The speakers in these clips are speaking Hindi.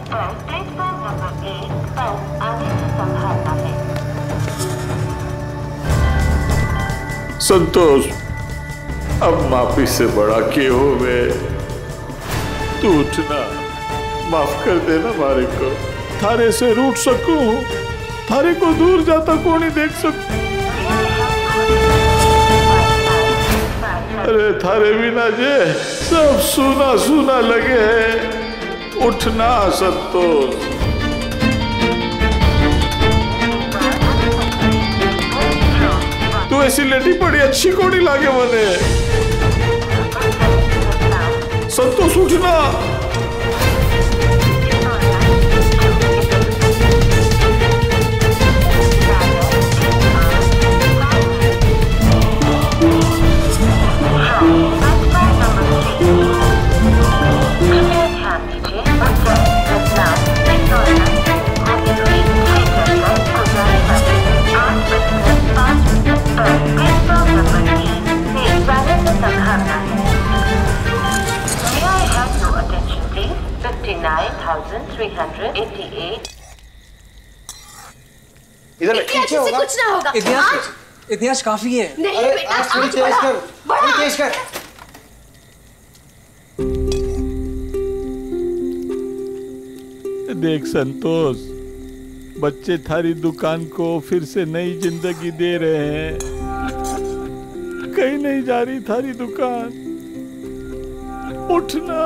पर प्लेटफॉर्म नंबर 1 पर आने की संभावना है। संतोष, अब माफी से बड़ा के हो गए। तू उठना, माफ कर देना मारे को। थारे से रूठ सकूं, थारे को दूर जाता कौन ही देख सकूं। अरे थारे बिना जे सब सुना सुना लगे है। उठना संतोष। तू ऐसी लेटी पड़ी अच्छी कोड़ी लागे मने। संतोष उठना। इधर पीछे होगा। कुछ ना होगा। इतिहास काफी है। नहीं बेटा, आज तेज कर, तेज कर। देख संतोष, बच्चे थारी दुकान को फिर से नई जिंदगी दे रहे हैं। कहीं नहीं जा रही थारी दुकान। उठना।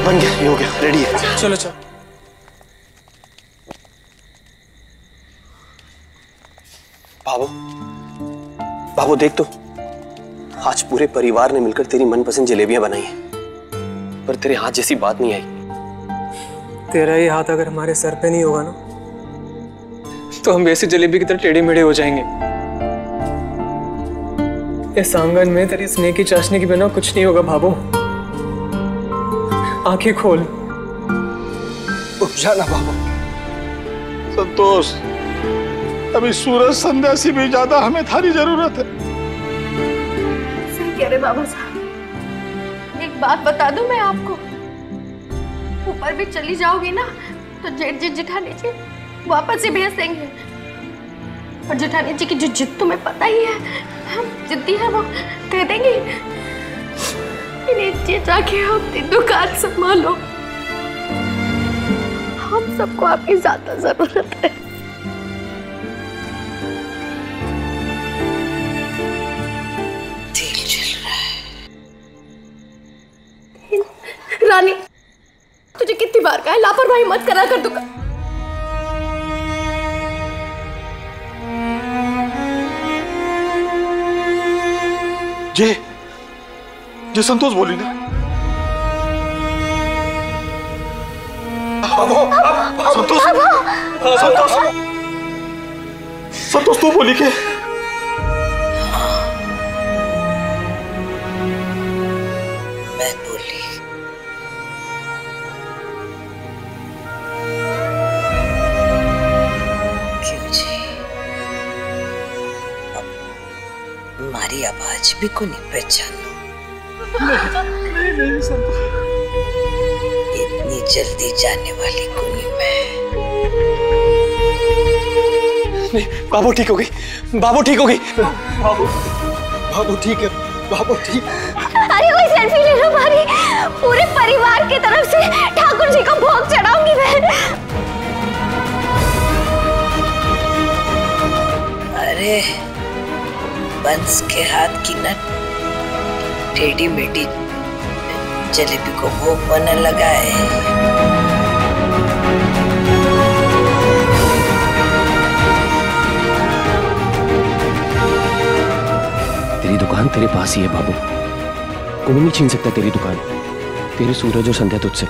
बन गया, ये हो गया, रेडी है। चलो चलो। बाबू, बाबू देख तो, आज पूरे परिवार ने मिलकर तेरी मनपसंद जलेबियां बनाई हैं, पर तेरे हाथ जैसी बात नहीं आई। तेरा ही हाथ अगर हमारे सर पे नहीं होगा ना, तो हम वैसे जलेबी की तरह टेढ़े मेढ़े हो जाएंगे। इस आंगन में तेरी स्नेह की चाशनी के बिना कुछ नहीं होगा बाबू। आंखें खोल। उठ जाना बाबू। संतोष, अभी सूरज संध्या से भी ज्यादा हमें थारी जरूरत है। सही कह रहे बाबा साहब। एक बात बता दूं मैं आपको, ऊपर भी चली जाओगी ना तो जेठ जी जेठानी जी वापस से भेज देंगे। और जेठानी जी की जो जिद तुम्हें पता ही है, हम जिद्दी है वो कह देंगे नीचे जाके अपनी दुकान संभालो। हम सबको आपकी ज्यादा जरूरत है। तेल जल रहा है। रानी, तुझे कितनी बार कहा है लापरवाही मत करा कर दुकान। जे संतोष बोली ना। संतोष, संतोष, संतोष तू बोली के? मैं बोली। क्यों जी? हमारी आवाज भी को नहीं पहचानो? नहीं संतोष। इतनी जल्दी जाने वाली को नहीं मैं। नहीं, बाबू ठीक हो गई, बाबू ठीक हो गई। बाबू, बाबू ठीक है, बाबू ठीक। अरे कोई सेल्फी ले लो हमारी। पूरे परिवार की तरफ से ठाकुर जी को भोग चढ़ाऊंगी मैं। अरे बंस के हाथ की न टेढ़ी मेढ़ी जलेबी को भोग बनने लगा है। तेरी दुकान तेरे पास ही है बाबू, कोई नहीं छीन सकता तेरी दुकान, तेरे सूरज और संध्या तुझसे।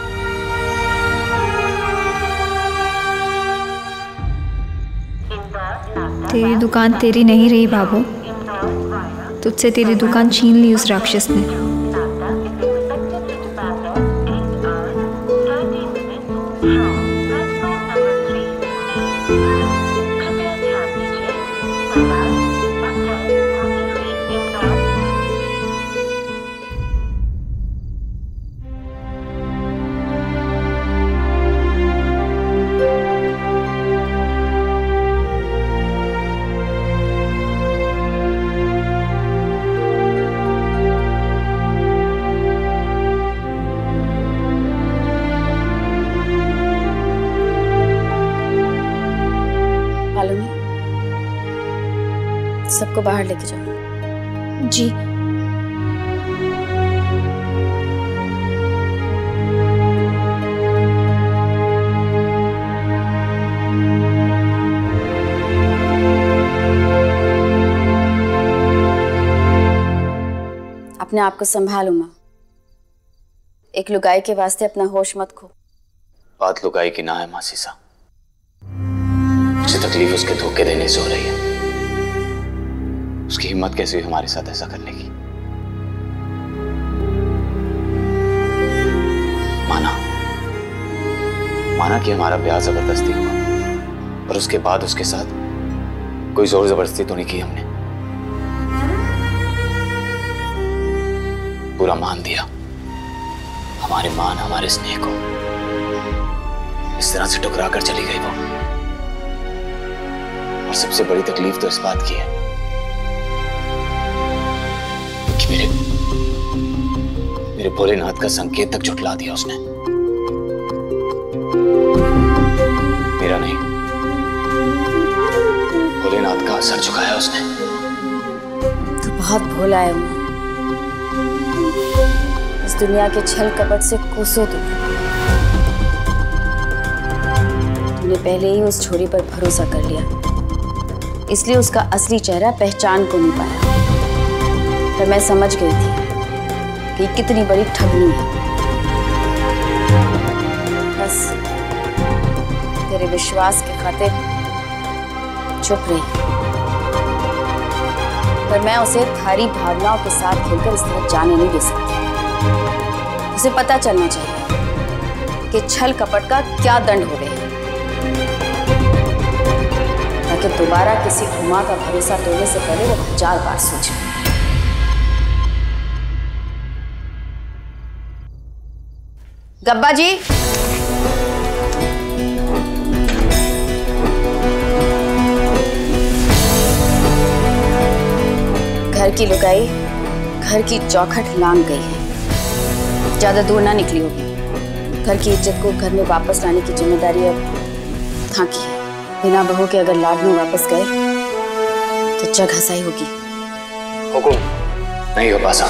तेरी दुकान तेरी नहीं रही बाबू, तुझसे तेरी दुकान छीन ली उस राक्षस ने। सबको बाहर लेके जाओ। जी। अपने आप को संभालो माँ। एक लुगाई के वास्ते अपना होश मत खो। बात लुगाई की ना है मासी सा, मुझे तकलीफ उसके धोखे देने से हो रही है। उसकी हिम्मत कैसे हुई हमारे साथ ऐसा करने की। माना कि हमारा ब्याह जबरदस्ती हुआ, पर उसके बाद उसके साथ कोई जोर जबरदस्ती तो नहीं की हमने। पूरा मान दिया, हमारे मान हमारे स्नेह को। इस तरह से टुकरा कर चली गई वो। और सबसे बड़ी तकलीफ तो इस बात की है कि मेरे भोलेनाथ का संकेत तक झुठला दिया उसने। मेरा नहीं, भोलेनाथ का सर झुकाया उसने। तू बहुत भोला है उमा। इस दुनिया के छल कपट से कोसों दूर। तूने पहले ही उस छोरी पर भरोसा कर लिया, इसलिए उसका असली चेहरा पहचान को नहीं पाया। पर मैं समझ गई थी कि कितनी बड़ी ठगनी है। बस तेरे विश्वास के खातिर चुप रही, पर मैं उसे थारी भावनाओं के साथ खेलकर इस तरह जाने नहीं दे सकती। उसे पता चलना चाहिए कि छल कपट का क्या दंड हो रहे हैं, ताकि दोबारा किसी हुमा का भरोसा तोड़ने से पहले वो 1000 बार सोचे। गब्बा जी, घर की लुगाई घर की चौखट लांग गई है। ज्यादा दूर ना निकली होगी। घर की इज्जत को घर में वापस लाने की जिम्मेदारी अब हाँ की है। बिना बहू के अगर लाड में वापस गए तो जग हंसाई होगी। हुकुम नहीं हो पासा।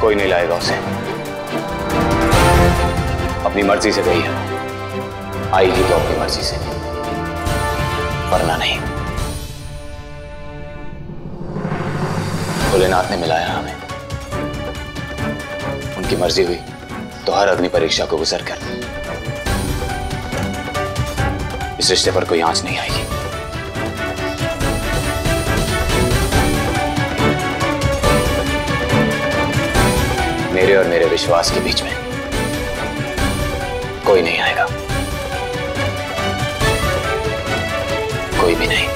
कोई नहीं लाएगा उसे। अपनी मर्जी से गई है, आएगी तो अपनी मर्जी से, वरना नहीं। भोलेनाथ ने मिलाया हमें। उनकी मर्जी हुई तो हर अग्नि परीक्षा को गुजर कर इस रिश्ते पर कोई आंच नहीं आएगी। मेरे और मेरे विश्वास के बीच में कोई नहीं आएगा, कोई भी नहीं।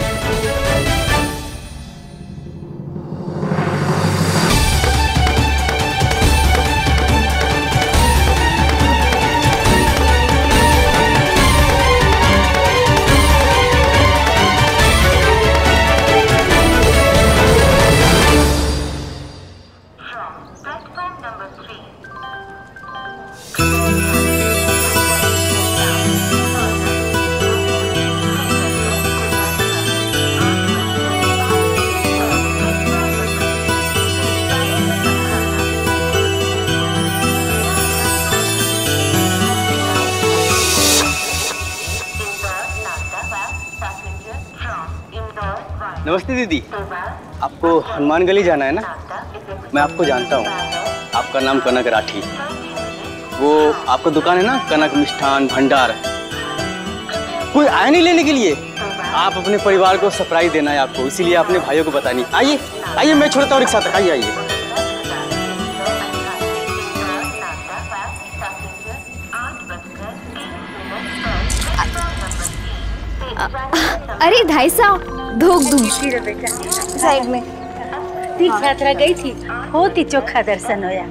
नमस्ते दीदी, आपको हनुमान गली जाना है ना? मैं आपको जानता हूँ, आपका नाम कनक राठी। वो आपका दुकान है ना, कनक मिष्ठान भंडार। कोई आया नहीं लेने के लिए? आप अपने परिवार को सरप्राइज देना है आपको, इसीलिए अपने भाइयों को बतानी। आइए आइए, मैं छोड़ता हूँ रिक्शा तक। आइए आइए। अरे भाई साहब, धोख दूँ साइड में। तीर्थ यात्रा गई थी, बहुत ही चोखा दर्शन होया।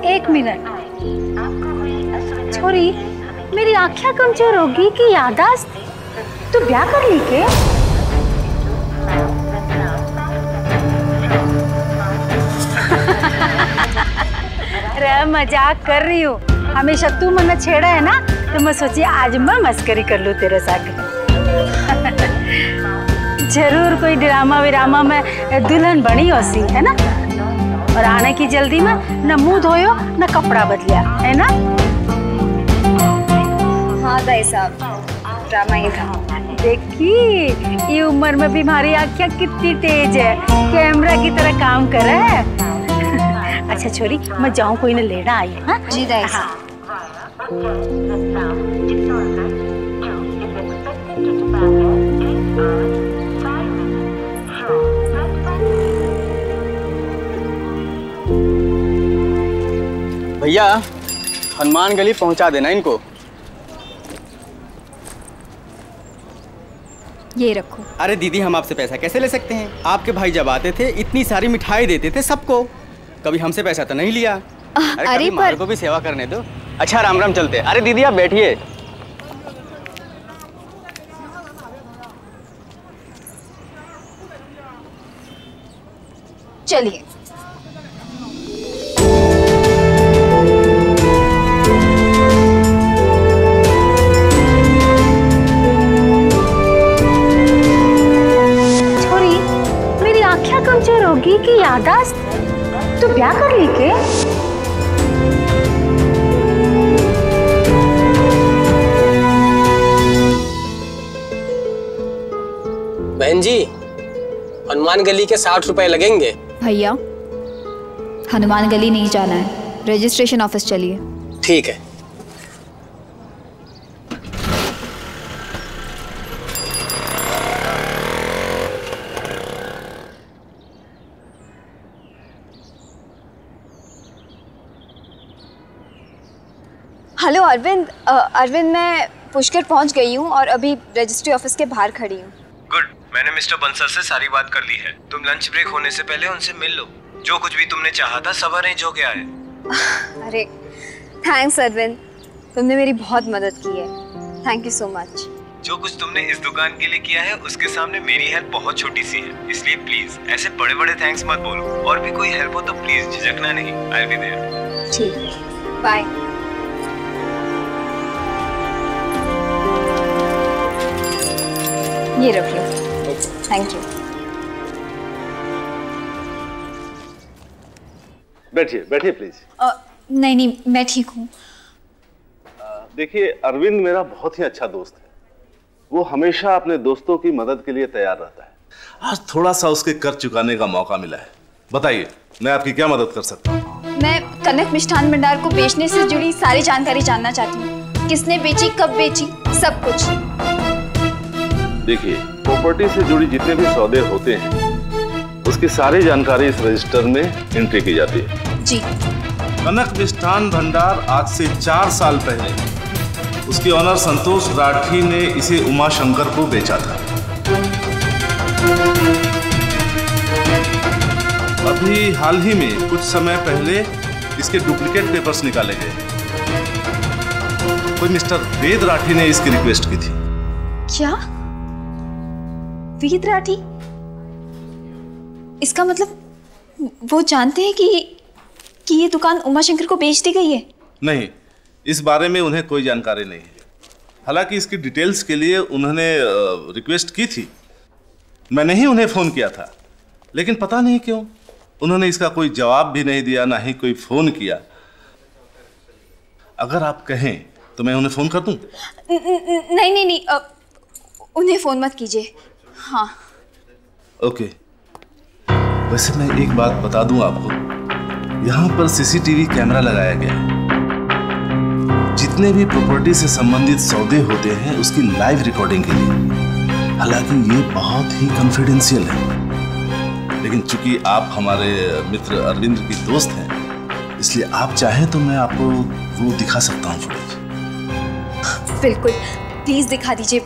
1 मिनट छोरी, मेरी आँखें कमजोर होगी कि यादाश्त? तू ब्याह कर ली के? अरे मजाक कर रही हूँ। हमेशा तू मन छेड़ा है ना, तो मैं सोची आज मैं मस्करी कर लूँ तेरे साथ। जरूर कोई ड्रामा विरामा में दुल्हन बनी होसी है ना। और आने की जल्दी में न मुंह धोयो न कपड़ा बदलिया है ना। हाँ दाई साहब, ड्रामा ही था। देखी ये उम्र में भी हमारी आँखें कितनी तेज है, कैमरा की तरह काम कर रहा है। अच्छा छोरी, मैं जाऊँ, कोई न लेना आई। हाँ जी दाई साहब। भैया हनुमान गली पहुंचा देना इनको। ये रखो। अरे दीदी, हम आपसे पैसा कैसे ले सकते हैं? आपके भाई जब आते थे इतनी सारी मिठाई देते थे सबको, कभी हमसे पैसा तो नहीं लिया। अरे पर को भी सेवा करने दो। अच्छा राम राम, चलते। अरे दीदी आप बैठिए। चलिए। छोरी, मेरी आँखें कमजोर होगी कि याददाश्त? तू ब्याह कर ली के? बहन जी, हनुमान गली के 60 रुपए लगेंगे। भैया हनुमान गली नहीं जाना है, रजिस्ट्रेशन ऑफिस चलिए। ठीक है। हेलो अरविंद। अरविंद, मैं पुष्कर पहुंच गई हूँ और अभी रजिस्ट्री ऑफिस के बाहर खड़ी हूँ। गुड, मैंने मिस्टर बंसल से सारी बात कर ली है। तुम लंच ब्रेक होने से पहले उनसे मिल लो। जो कुछ भी तुमने चाहा था सब अरेंज हो गया है। अरे थैंक्स अरविंद, तुमने मेरी बहुत मदद की है। Thank you so much. जो कुछ तुमने इस दुकान के लिए किया है उसके सामने मेरी हेल्प बहुत छोटी सी है, इसलिए प्लीज ऐसे बड़े बड़े थैंक्स मत बोलो। और भी कोई हेल्प हो तो प्लीज झिझकना नहीं। I will be there. ठीक, बाय। ये रख लो। Thank you. बैठिए बैठिए प्लीज। नहीं, मैं ठीक हूँ। देखिए, अरविंद मेरा बहुत ही अच्छा दोस्त है। वो हमेशा अपने दोस्तों की मदद के लिए तैयार रहता है। आज थोड़ा सा उसके कर्ज चुकाने का मौका मिला है। बताइए, मैं आपकी क्या मदद कर सकता हूँ? मैं कनक मिष्ठान भंडार को बेचने से जुड़ी सारी जानकारी जानना चाहती हूँ। किसने बेची, कब बेची, सब कुछ। देखिए, प्रॉपर्टी से जुड़ी जितने भी सौदे होते हैं उसकी सारी जानकारी इस रजिस्टर में एंट्री की जाती है। जी। कनक मिष्ठान भंडार आज से 4 साल पहले उसके ऑनर संतोष राठी ने इसे उमा शंकर को बेचा था। अभी हाल ही में कुछ समय पहले इसके डुप्लीकेट पेपर्स निकाले गए। कोई मिस्टर वेद राठी ने इसकी रिक्वेस्ट की थी। क्या? वेद राठी? इसका मतलब वो जानते हैं कि ये दुकान उमा शंकर को बेच दी गई है? नहीं, इस बारे में उन्हें कोई जानकारी नहीं है। हालांकि इसकी डिटेल्स के लिए उन्होंने रिक्वेस्ट की थी। मैंने ही उन्हें फ़ोन किया था, लेकिन पता नहीं क्यों उन्होंने इसका कोई जवाब भी नहीं दिया, ना ही कोई फ़ोन किया। अगर आप कहें तो मैं उन्हें फ़ोन कर दूं? नहीं, उन्हें फ़ोन मत कीजिए। हाँ। ओके। वैसे मैं एक बात बता दूं आपको, यहाँ पर सीसीटीवी कैमरा लगाया गया है। जितने भी प्रॉपर्टी से संबंधित सौदे होते हैं उसकी लाइव रिकॉर्डिंग के लिए। हालांकि ये बहुत ही कॉन्फिडेंशियल है, लेकिन चूंकि आप हमारे मित्र अरविंद की दोस्त हैं, इसलिए आप चाहें तो मैं आपको वो दिखा सकता हूँ फुटेज। बिल्कुल, प्लीज दिखा दीजिए।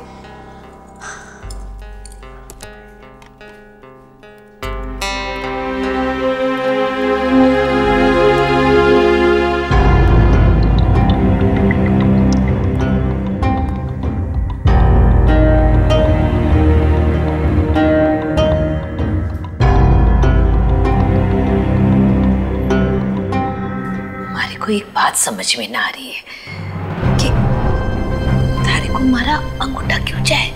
को एक बात समझ में ना आ रही है कि तारे को मारा अंगूठा क्यों जाए।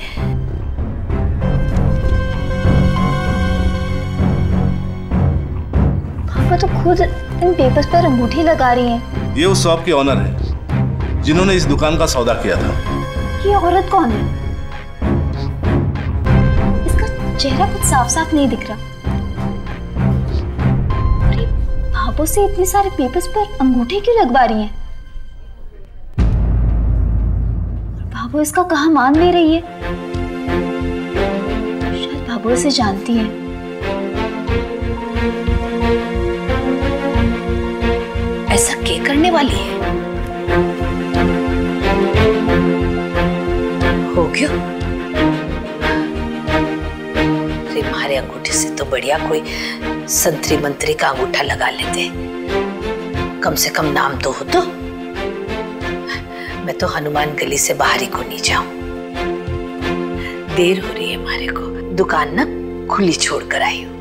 पापा तो खुद इन पेपर्स पर अंगूठी लगा रही हैं। ये उस शॉप के ऑनर है जिन्होंने इस दुकान का सौदा किया था। ये औरत कौन है? इसका चेहरा कुछ साफ साफ नहीं दिख रहा। अरे भाभो से इतने सारे पेपर्स पर अंगूठे क्यों लगवा रही हैं? भाभो इसका कहाँ मान ले रही है? शायद भाभो इसे जानती है। ऐसा क्या करने वाली है? हो गया? अरे हमारे अंगूठे से तो बढ़िया कोई संतरी मंत्री का अंगूठा लगा लेते, कम से कम नाम तो हो। तो मैं तो हनुमान गली से बाहर ही को नहीं जाऊं। देर हो रही है हमारे को, दुकान ना खुली छोड़ कर आई हूं।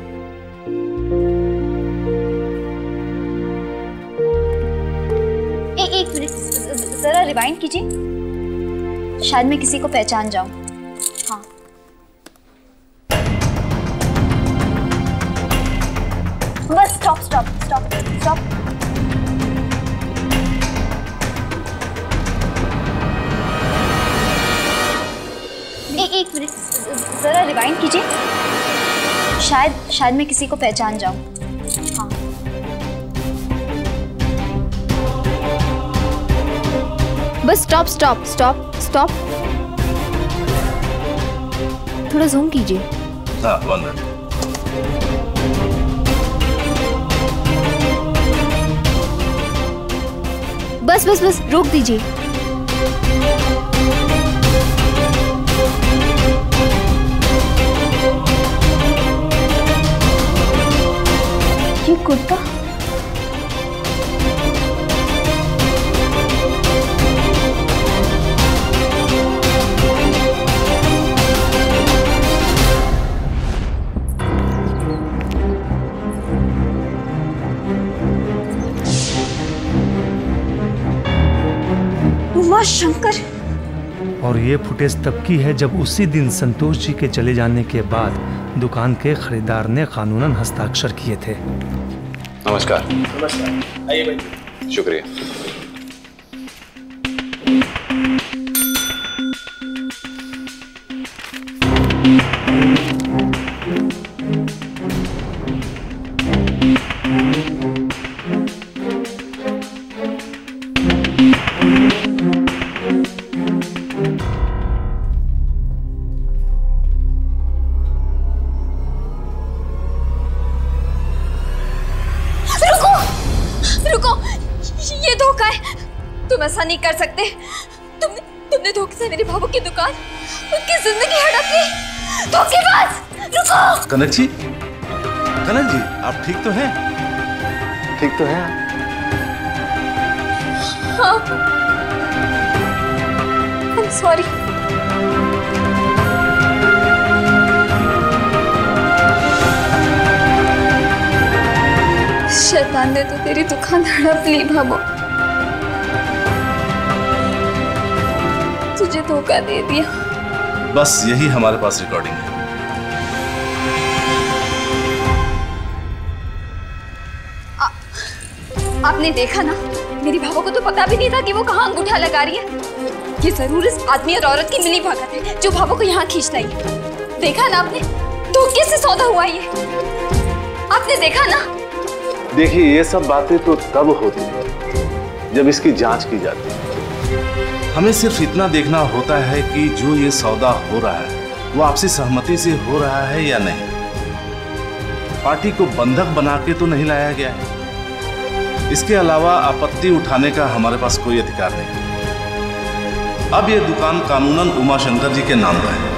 एक मिनट जरा रिवाइंड कीजिए, शायद मैं किसी को पहचान जाऊं। हाँ bus stop stop stop stop. एक मिनट जरा रिवाइंड कीजिए, शायद मैं किसी को पहचान जाऊं। हाँ bus stop stop stop stop. थोड़ा जूम कीजिए। हाँ 1 मिनट। बस बस बस रोक दीजिए। ये कुर्ता शंकर। और ये फुटेज तब की है जब उसी दिन संतोष जी के चले जाने के बाद दुकान के खरीदार ने कानूनन हस्ताक्षर किए थे। नमस्कार। नमस्कार, आइए भाई। शुक्रिया। ऐसा नहीं कर सकते। तुमने धोखे से मेरी भाभू की दुकान, उनकी जिंदगी हड़प ली। धोखेबाज! रुको! कनक जी आप ठीक तो हैं? ठीक तो है। हाँ I'm sorry। शैतान ने तो तेरी दुकान हड़प ली भाभू, तुझे धोखा दे दिया। बस यही हमारे पास रिकॉर्डिंग है। आपने देखा ना, मेरी भाभू को तो पता भी नहीं था कि वो कहाँ अंगूठा लगा रही है। ये जरूर इस आदमी और औरत की मिली भगत है जो भाभू को यहाँ खींच लाई है। देखा ना आपने, धोखे से सौदा हुआ ये। आपने देखा ना। देखिए ये सब बातें तो तब होती है जब इसकी जांच की जाती है। हमें सिर्फ इतना देखना होता है कि जो ये सौदा हो रहा है वो आपसी सहमति से हो रहा है या नहीं। पार्टी को बंधक बना के तो नहीं लाया गया है। इसके अलावा आपत्ति उठाने का हमारे पास कोई अधिकार नहीं। अब ये दुकान कानूनन उमाशंकर जी के नाम का है।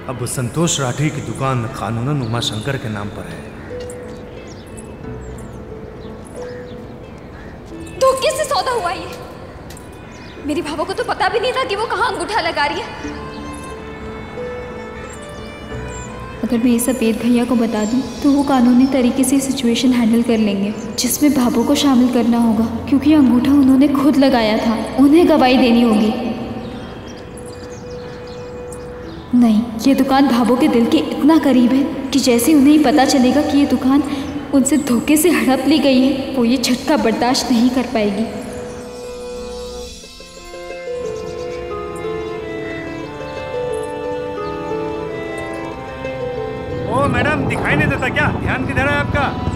अब संतोष राठी की दुकान कानूनन उमाशंकर के नाम पर है। धोखे से सौदा हुआ ये। मेरी भाभो को तो पता भी नहीं था कि वो कहाँ अंगूठा लगा रही है। अगर मैं ये सब वेद भैया को बता दूं तो वो कानूनी तरीके से सिचुएशन हैंडल कर लेंगे, जिसमें भाभो को शामिल करना होगा, क्योंकि अंगूठा उन्होंने खुद लगाया था। उन्हें गवाही देनी होगी। नहीं, ये दुकान भाभो के दिल के इतना करीब है कि जैसे उन्हें ही पता चलेगा कि ये दुकान उनसे धोखे से हड़प ली गई है, वो ये झटका बर्दाश्त नहीं कर पाएगी। ओ मैडम, दिखाई नहीं देता क्या? ध्यान किधर है आपका?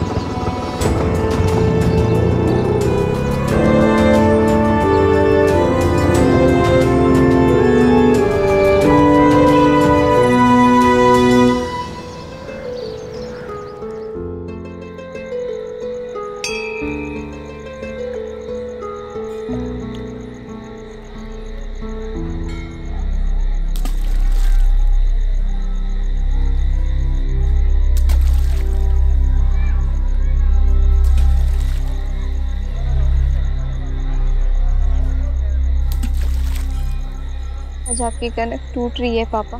आज आपकी कनक टूट रही है पापा।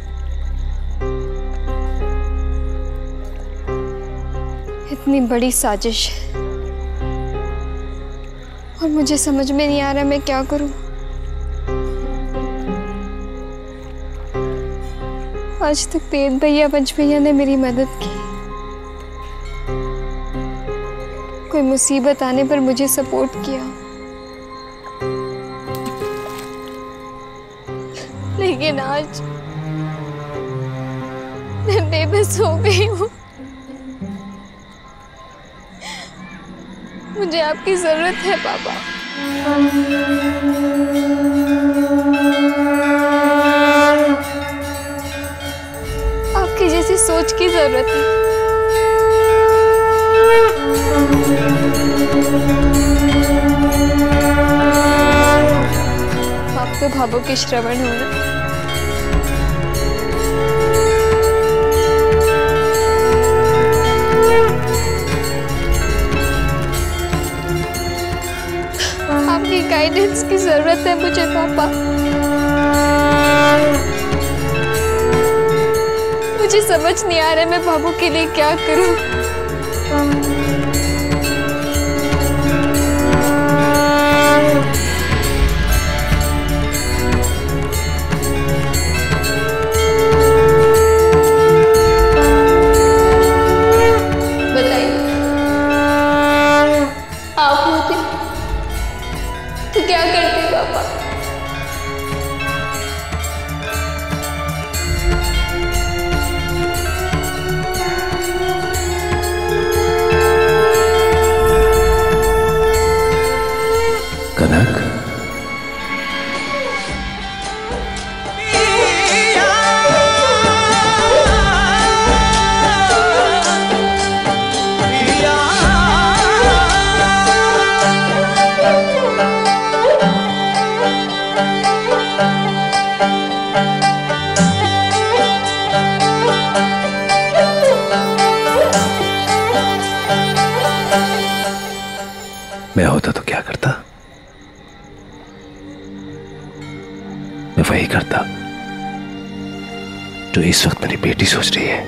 इतनी बड़ी साजिश और मुझे समझ में नहीं आ रहा मैं क्या करूं। आज तक वेद भैया पंच भैया ने मेरी मदद की, कोई मुसीबत आने पर मुझे सपोर्ट किया, लेकिन आज मैं बेबस हो गई हूँ। मुझे आपकी जरूरत है पापा। आपकी जैसी सोच की जरूरत है। आप तो भाभो के श्रवण हो ना। आपकी गाइडेंस की जरूरत है मुझे पापा। मुझे समझ नहीं आ रहा मैं बाबू के लिए क्या करूं। बताइए, आप होते तो क्या करते पापा? कनक, मैं होता तो क्या करता? मैं वही करता जो इस वक्त मेरी बेटी सोच रही है।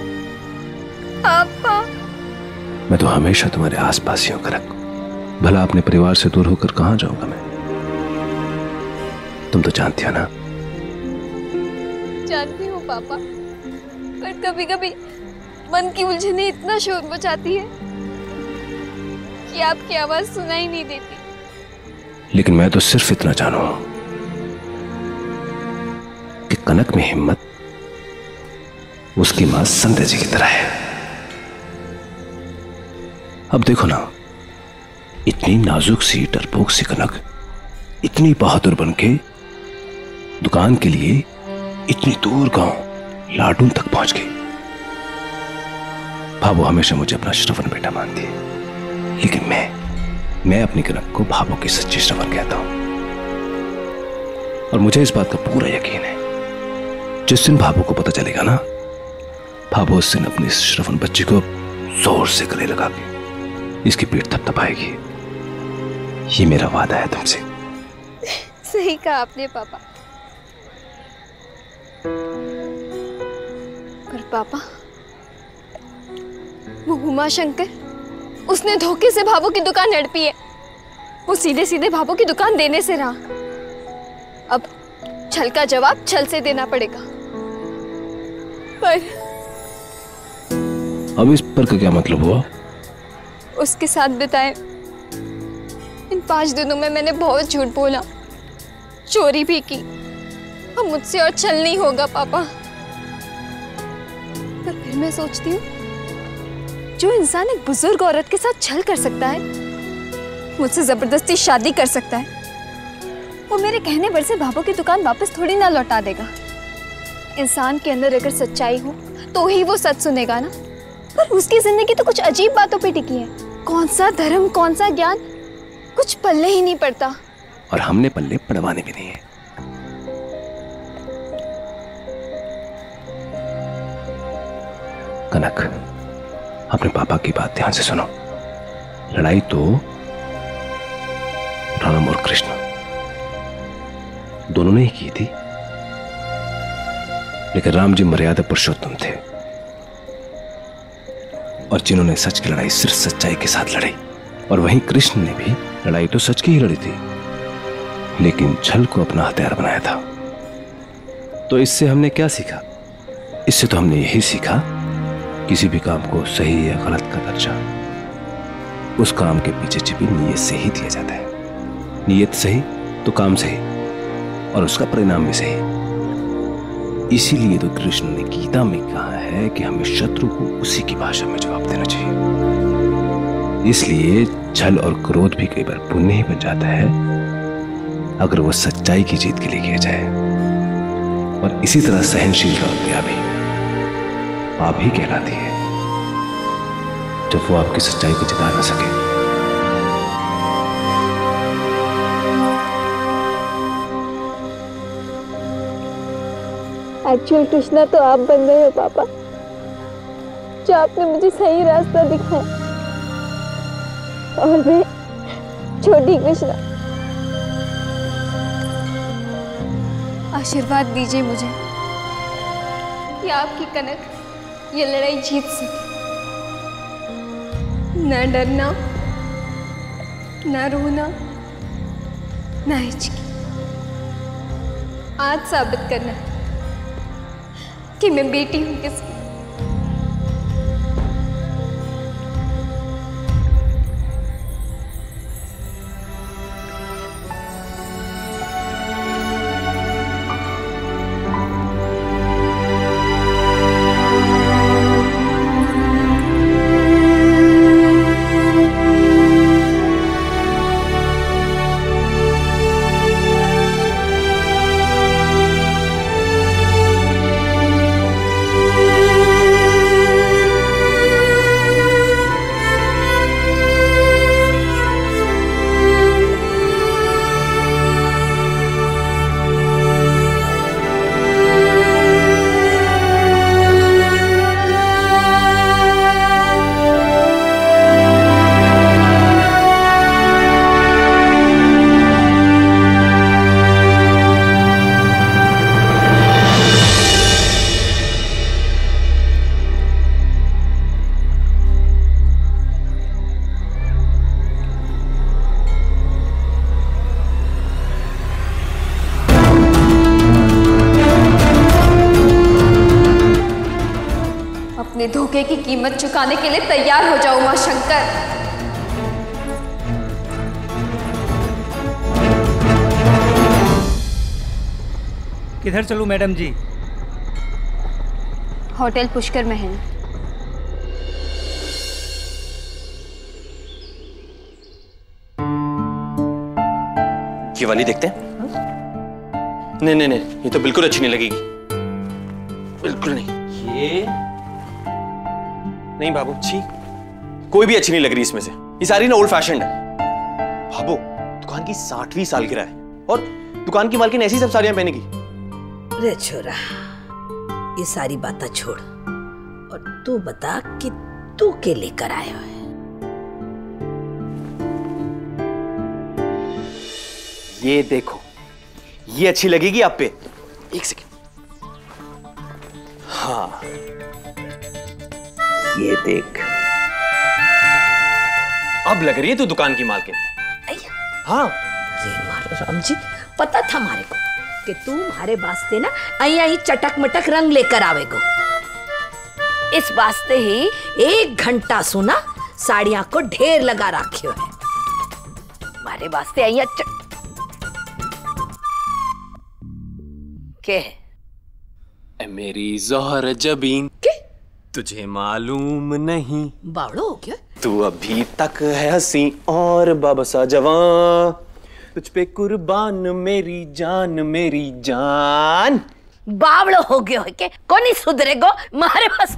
पापा, मैं तो हमेशा तुम्हारे आसपास ही हूं कनक। भला अपने परिवार से दूर होकर कहां जाऊंगा मैं? तुम तो जानती हो ना। जानती हूँ पापा, पर कभी कभी मन की उलझने इतना शोर मचाती है कि आपकी आवाज सुनाई नहीं देती। लेकिन मैं तो सिर्फ इतना जानू कि कनक में हिम्मत उसकी मां संध्या जी की तरह है। अब देखो ना, इतनी नाजुक सी डरपोक सी कनक इतनी बहादुर बनके दुकान के लिए इतनी दूर गांव लाडून तक पहुंच गई। भाभो हमेशा मुझे अपना श्रवण बेटा मानती है, लेकिन मैं अपनी कनक को भाभो की सच्ची श्रवण कहता हूं। और मुझे इस बात का पूरा यकीन है, जिस दिन भाभो को पता चलेगा ना, भाभो उस दिन अपनी श्रवण बच्ची को जोर से गले लगा के इसकी पीठ थपथपाएगी। ये मेरा वादा है तुमसे। सही कहा आपने पापा। पर पापा, वो उमा शंकर, उसने धोखे से भाभो की दुकान हड़पी है। वो सीधे सीधे भाभो की दुकान देने से रहा। अब छल का जवाब छल से देना पड़ेगा। पर अब इस पर का क्या मतलब हुआ? उसके साथ बिताए इन 5 दिनों में मैंने बहुत झूठ बोला, चोरी भी की। अब मुझसे और छल नहीं होगा पापा। पर फिर मैं सोचती हूँ, जो इंसान एक बुजुर्ग औरत के साथ छल कर सकता है, मुझसे जबरदस्ती शादी कर सकता है, वो मेरे कहने पर से भाभो की दुकान वापस थोड़ी ना लौटा देगा। इंसान के अंदर अगर सच्चाई हो तो ही वो सच सुनेगा ना। पर उसकी जिंदगी तो कुछ अजीब बातों पे टिकी है। कौन सा धर्म, कौन सा ज्ञान, कुछ पल्ले ही नहीं पड़ता। और हमने पल्ले पड़वाने भी नहीं है। कनक, अपने पापा की बात ध्यान से सुनो। लड़ाई तो राम और कृष्ण दोनों ने ही की थी, लेकिन राम जी मर्यादा पुरुषोत्तम थे और जिन्होंने सच की लड़ाई सिर्फ सच्चाई के साथ लड़ी। और वहीं कृष्ण ने भी लड़ाई तो सच की ही लड़ी थी, लेकिन छल को अपना हथियार बनाया था। तो इससे हमने क्या सीखा? इससे तो हमने यही सीखा, किसी भी काम को सही या गलत का दर्जा उस काम के पीछे छिपी नीयत से ही दिया जाता है। नीयत सही तो काम सही और उसका परिणाम भी सही। इसीलिए तो कृष्ण ने गीता में कहा है कि हमें शत्रु को उसी की भाषा में जवाब देना चाहिए। इसलिए छल और क्रोध भी कई बार पुण्य ही बन जाता है, अगर वो सच्चाई की जीत के लिए किया जाए। और इसी तरह सहनशीलता और दया भी पाप ही कहलाती है, जब वो आपकी सच्चाई को जिता ना सके। एक्चुअल कृष्णा तो आप बन गए हो पापा, जो आपने मुझे सही रास्ता दिखाया। और मैं छोटी कृष्णा। आशीर्वाद दीजिए मुझे कि आपकी कनक ये लड़ाई जीत सके। न डरना, न रोना, न हिचकी। आज साबित करना कि मैं बेटी हूं किसकी। अपने धोखे की कीमत चुकाने के लिए तैयार हो जाओ उमा शंकर। किधर चलूं मैडम जी? होटल पुष्कर महल। ये वाली देखते हैं? नहीं नहीं नहीं, ये तो बिल्कुल अच्छी नहीं लगेगी, बिल्कुल नहीं। ये नहीं बाबू, छी, कोई भी अच्छी नहीं लग रही इसमें से। ये सारी ना ओल्ड फैशन है। बाबू, दुकान की 60वीं सालगिरह है और दुकान की मालकिन ऐसी सब साड़ियां पहनेगी। रे छोरा, ये सारी बातें छोड़ और तू बता कि तू के लेकर आया है। ये देखो, ये अच्छी लगेगी आप पे। एक सेकेंड। हाँ, ये देख, अब लग रही है तू दुकान की मालकिन। हाँ, ये मारो राम जी, पता था हमारे को कि तू हमारे वास्ते ना आई चटक मटक रंग लेकर आवेगो। इस वास्ते ही 1 घंटा सुना साड़ियां को ढेर लगा रखियो है। हमारे वास्ते आई के मेरी ज़ोहर जबीन के? तुझे मालूम नहीं बावड़ो हो गया? तू अभी तक है हंसी और बाबसा जवान, तुझ पे कुर्बान मेरी जान मेरी जान। बावड़ो हो गयो है के? कौन ही सुधरेगो मारे पास।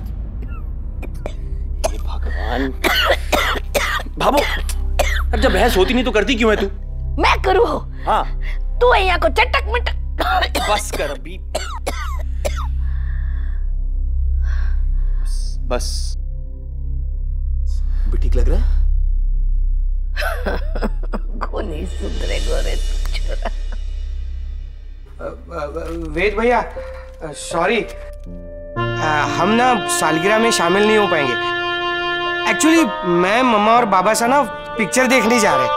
भगवान बाबू, अब जब बहस होती नहीं तो करती क्यों है तू? मैं करूँ? हाँ, तू यहाँ को चटक मटक। बस कर अभी, बस भी ठीक लग रहा है? नहीं सुधरेगो रे छोरा। वेद भैया, सॉरी, हम ना सालगिरह में शामिल नहीं हो पाएंगे। एक्चुअली मैं मम्मा और बाबा से ना पिक्चर देखने जा रहे।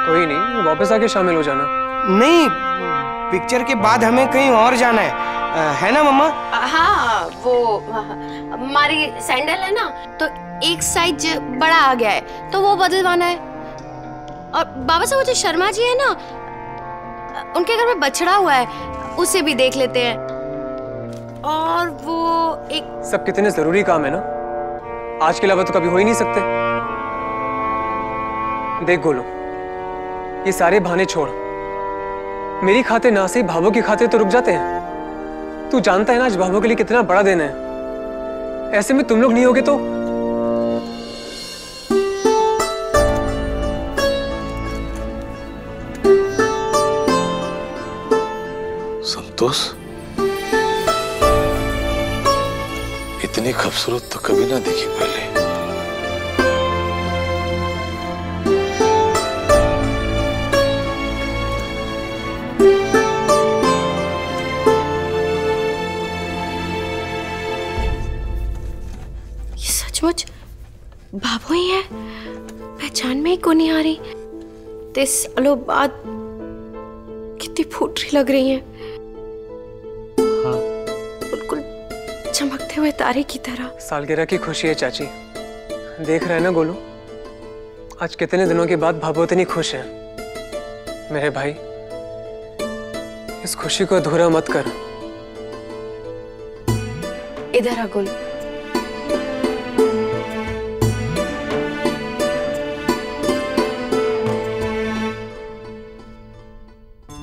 कोई नहीं, वापस आके शामिल हो जाना। नहीं, पिक्चर के बाद हमें कहीं और जाना है ना मम्मा? हाँ, वो हमारी सैंडल है ना, तो एक साइज बड़ा आ गया है तो वो बदलवाना है। और बाबा साहब, वो जो शर्मा जी है ना, उनके घर में बछड़ा हुआ है, उसे भी देख लेते हैं। और वो एक सब कितने जरूरी काम है ना, आज के अलावा तो कभी हो ही नहीं सकते। देख गोलू, ये सारे बहाने छोड़, मेरी खाते ना से भावों की खाते तो रुक जाते हैं। तू जानता है ना आज भावों के लिए कितना बड़ा दिन है। ऐसे में तुम लोग नहीं होगे तो संतोष, इतनी खूबसूरत तो कभी ना देखी पहले। ये सचमुच बाबू ही है, पहचान में ही को नहीं आ रही। 30 सालों बाद कितनी फूटरी लग रही है। चमकते हुए तारे की तरह। सालगिरह की खुशी है चाची, देख रहे हैं ना गोलू, आज कितने दिनों के बाद भाभो इतनी खुश है। मेरे भाई, इस खुशी को अधूरा मत कर। इधर आ गोलू।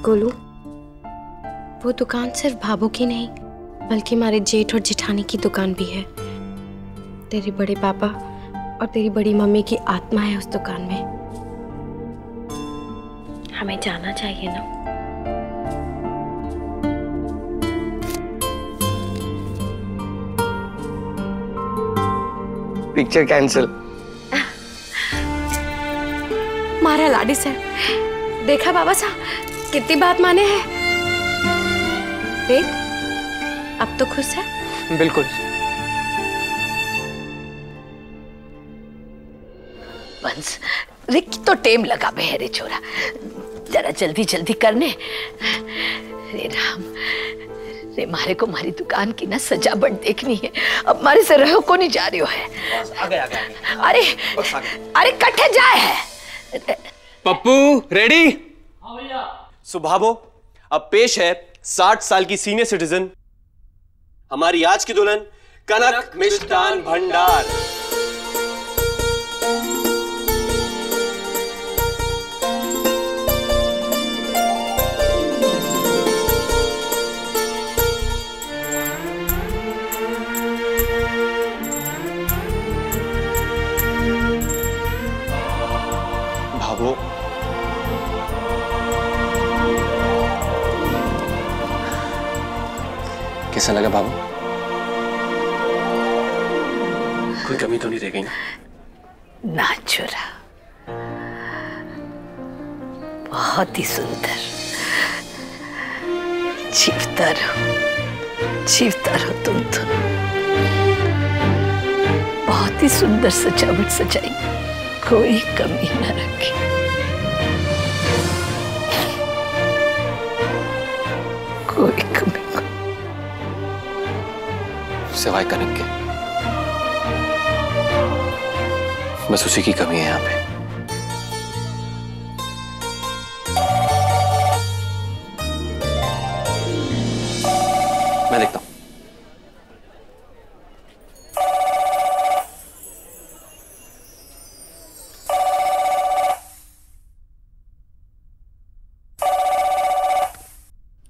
गोलू, वो दुकान सिर्फ भाभो की नहीं बल्कि हमारे जेठ और जेठानी की दुकान भी है। तेरे बड़े पापा और तेरी बड़ी मम्मी की आत्मा है उस दुकान में। हमें जाना चाहिए ना। Picture cancel. मारा लाडी सर, देखा बाबा साहब कितनी बात माने हैं। देख, अब तो खुश है? बिल्कुल। बंस, रिक तो टेम लगा बेहरे छोरा, जरा जल्दी जल्दी करने। रे राम, रे मारे को हमारी दुकान की ना सजावट देखनी है। अब हमारे से रहो को नहीं जा रही हो है। आगे। अरे अरे कट्ठे जाए है। पप्पू रेडी? सुभावो, अब पेश है 60 साल की सीनियर सिटीजन, हमारी आज की दुल्हन कनक मिष्ठान भंडार। भावो, कैसा लगा बाबू? कोई कमी तो नहीं रह गई ना? ना छोरा, बहुत ही सुंदर। जीवता रहो तुम तो। बहुत ही सुंदर सजावट सजाई, कोई कमी न रखी। कोई कमी को सिवाय कनक के बस उसी की कमी है यहाँ पे। मैं देखता हूं।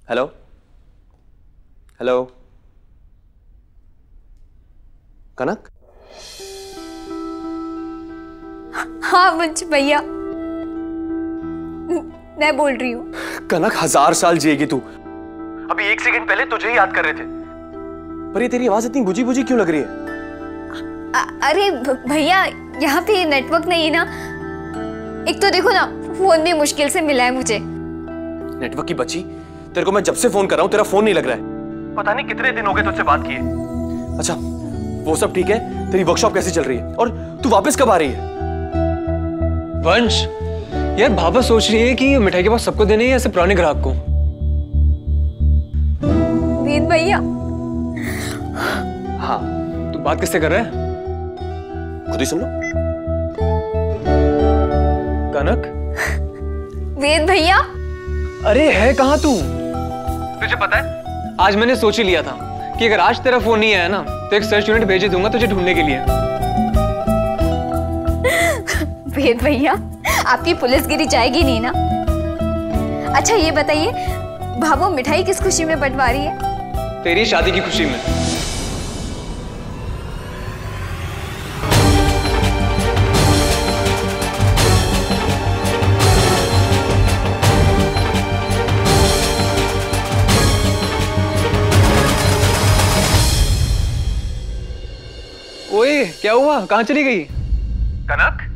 हेलो हेलो, कनक? हाँ मुझ भैया, मैं बोल रही हूँ। कनक 1000 साल जिएगी तू। अभी 1 सेकंड पहले तुझे ही याद कर रहे थे, पर ये तेरी आवाज इतनी बुझी बुझी क्यों लग रही है? अरे भैया, यहाँ पे नेटवर्क नहीं है ना। एक तो देखो ना, फोन भी मुश्किल से मिला है मुझे। नेटवर्क की बच्ची, तेरे को मैं जब से फोन कर रहा हूँ तेरा फोन नहीं लग रहा है। पता नहीं कितने दिन हो गए तुझसे बात किए। अच्छा वो सब ठीक है, तेरी वर्कशॉप कैसी चल रही है और तू वापस कब आ रही है? वंश, यार भाभा सोच रही है कि मिठाई के पास सबको देने हैं या सिर्फ पुराने ग्राहक को। वेद भैया। हाँ, तू बात किससे कर रहा है? खुद ही सुन लो। कनक? वेद भैया। अरे है कहाँ तू? तुझे पता है, आज मैंने सोच ही लिया था कि अगर आज तेरा फोन नहीं आया ना तो एक सर्च यूनिट भेज दूंगा तुझे ढूंढने के लिए। वेद भैया, आपकी पुलिसगिरी जाएगी नहीं ना? अच्छा ये बताइए, भाभो मिठाई किस खुशी में बंटवा रही है? तेरी शादी की खुशी में। ओए क्या हुआ, कहाँ चली गई कनक?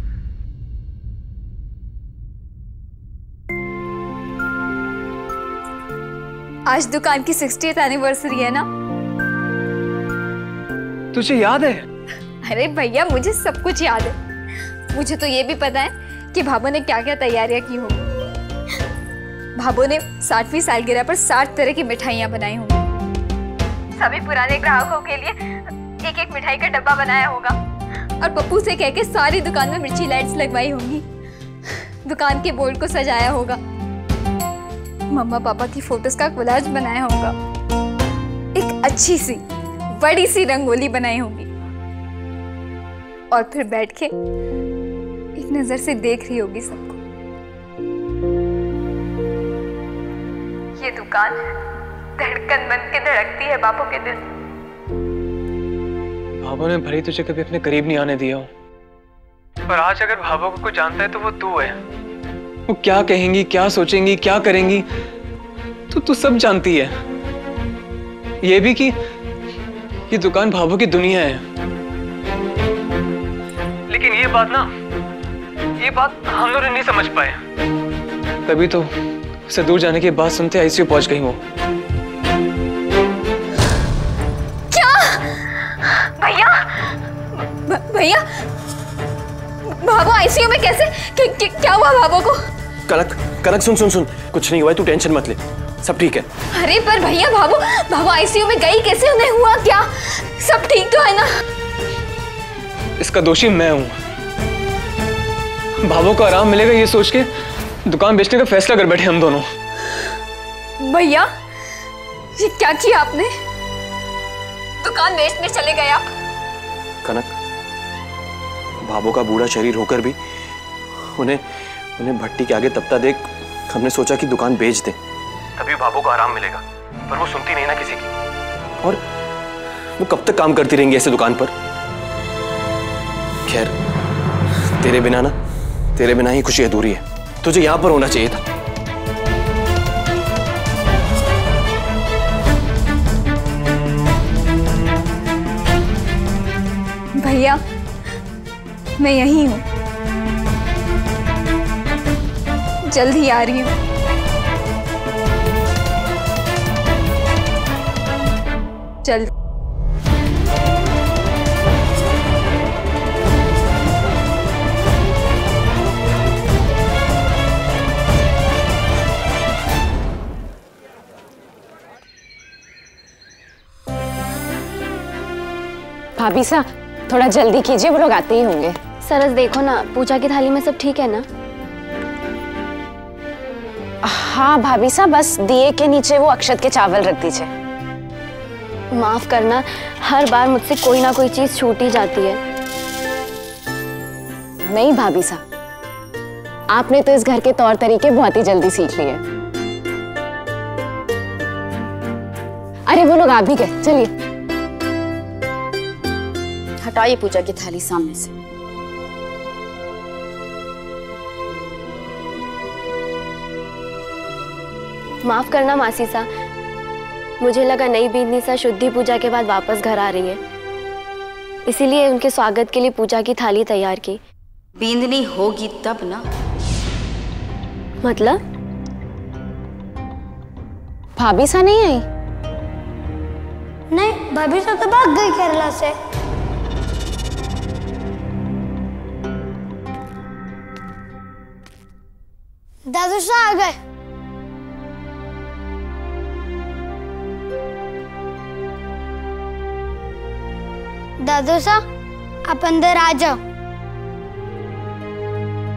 आज दुकान की 60th एनिवर्सरी है ना? तुझे याद है? अरे भैया, मुझे सब कुछ याद है। मुझे तो ये भी पता है कि भाभो ने क्या क्या तैयारियां की होंगी। भाभो ने 60वीं सालगिरह पर 60 तरह की मिठाइयां बनाई होंगी। सभी पुराने ग्राहकों के लिए एक एक मिठाई का डब्बा बनाया होगा और पप्पू से कह के सारी दुकान में मिर्ची लाइट्स लगवाई होंगी। दुकान के बोर्ड को सजाया होगा, मम्मा पापा की फोटोज का कोलाज बनाया होगा, एक अच्छी सी बड़ी सी रंगोली बनाई होगी और फिर बैठ के एक नजर से देख रही होगी सबको। ये दुकान धड़कन बन के धड़कती है बापू के दिल। भाभो ने भले तुझे कभी अपने करीब नहीं आने दिया हो, पर आज अगर भाभो को कोई जानता है तो वो तू है। वो क्या कहेंगी, क्या सोचेंगी, क्या करेंगी, तू सब जानती है। ये भी कि ये दुकान भाभो की दुनिया है। लेकिन ये बात हम लोग नहीं समझ पाए, तभी तो उससे दूर जाने की बात सुनते आईसीयू पहुंच गई वो। भैया, भाभो आईसीयू में कैसे? क्या हुआ भाभो को? कनक सुन, कुछ नहीं हुआ है, तू टेंशन मत ले, सब ठीक है। अरे पर भैया, भाभो आईसीयू में गई कैसे? उन्हें हुआ क्या? सब ठीक तो है ना? इसका दोषी मैं हूं। भाभो को आराम मिलेगा ये सोच के दुकान बेचने का फैसला कर बैठे हम दोनों। भैया, ये क्या किया आपने? दुकान बेचने चले गए आप? कनक, भाभो का बूढ़ा शरीर होकर भी उन्हें भट्टी के आगे तपता देख हमने सोचा कि दुकान बेच दें, तभी भाभो को आराम मिलेगा। पर वो सुनती नहीं ना किसी की, और वो कब तक काम करती रहेंगी ऐसे दुकान पर। खैर, तेरे बिना ही खुशी अधूरी है। तुझे यहां पर होना चाहिए था। भैया, मैं यही हूं। जल्द ही आ रही हूँ। जल्द। भाभी सा थोड़ा जल्दी कीजिए, वो लोग आते ही होंगे। सरस देखो ना, पूजा की थाली में सब ठीक है ना? हाँ भाभी सा, बस दिए के नीचे वो अक्षत के चावल रख दीजिए। माफ करना, हर बार मुझसे कोई ना कोई चीज छूट ही जाती है। नहीं भाभी सा, आपने तो इस घर के तौर तरीके बहुत ही जल्दी सीख लिए। अरे वो लोग आ भी गए, चलिए। हटाइए पूजा की थाली सामने से। माफ करना मासी सा, मुझे लगा नई बींदनी सा शुद्धि पूजा के बाद वापस घर आ रही है, इसीलिए उनके स्वागत के लिए पूजा की थाली तैयार की। बींदनी होगी तब ना। मतलब भाभी सा नहीं आई? नहीं, भाभी सा तो भाग गई केरला से। दादू सा आ गए। दादू सा, आप अंदर आ जाओ।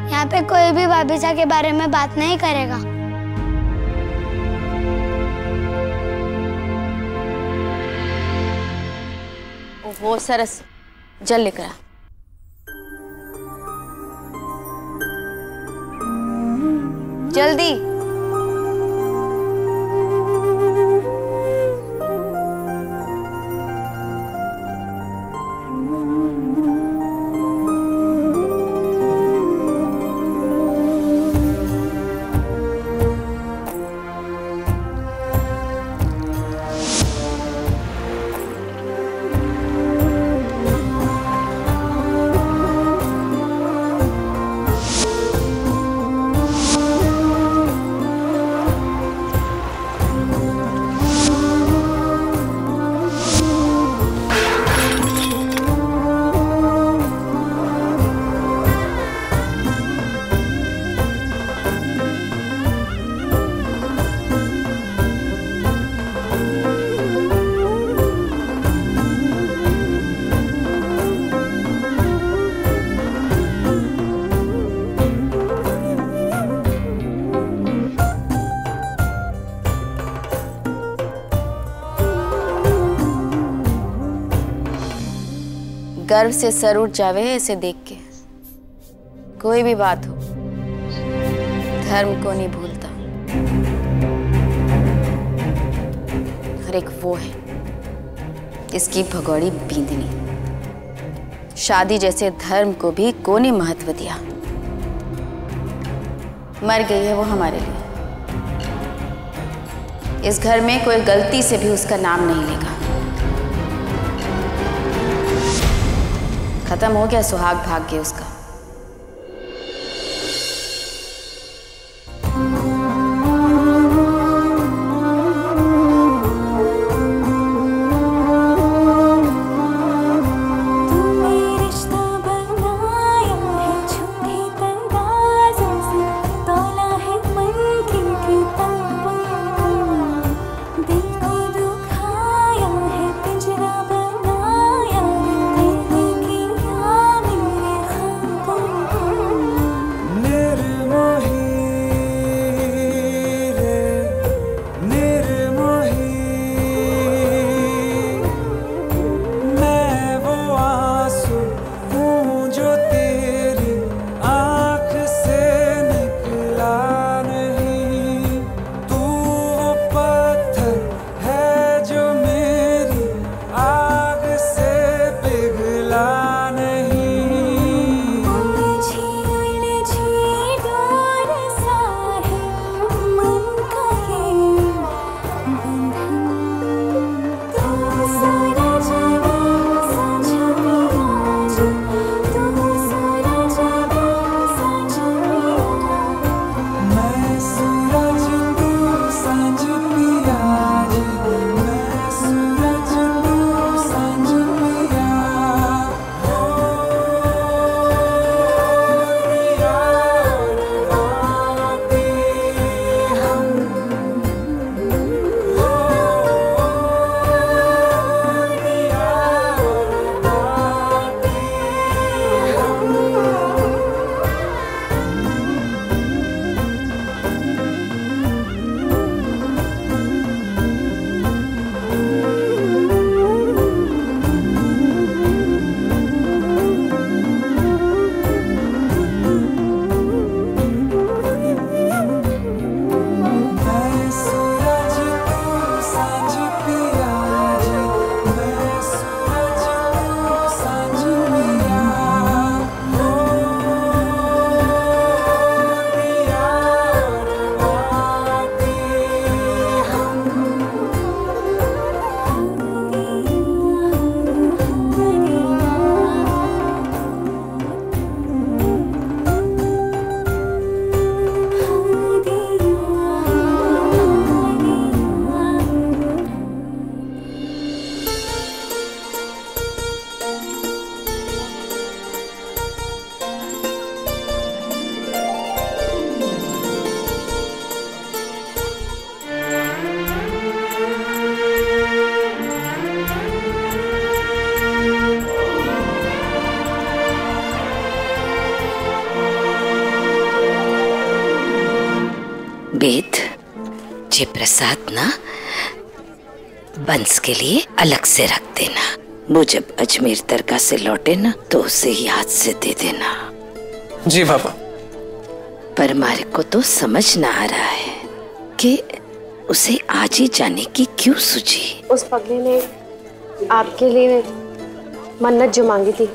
यहाँ पे कोई भी भाभी सा के बारे में बात नहीं करेगा। वो सरस, जल लेकर आ। जल्दी। गर्व से सर उठ जावे है इसे देख के। कोई भी बात हो, धर्म को नहीं भूलता। और एक वो है, इसकी भगोड़ी बींदनी, शादी जैसे धर्म को भी कोई महत्व दिया। मर गई है वो हमारे लिए। इस घर में कोई गलती से भी उसका नाम नहीं लेगा। खत्म हो गया सुहाग भाग्य उसका। वेद, ये प्रसाद ना बंस के लिए अलग से रख देना। वो जब अजमेर दरगाह से लौटे ना तो उसे याद से दे देना। जी पापा। पर हमारे को तो समझ ना आ रहा है कि उसे आज ही जाने की क्यों सूझी। उस पगले ने आपके लिए मन्नत जो मांगी थी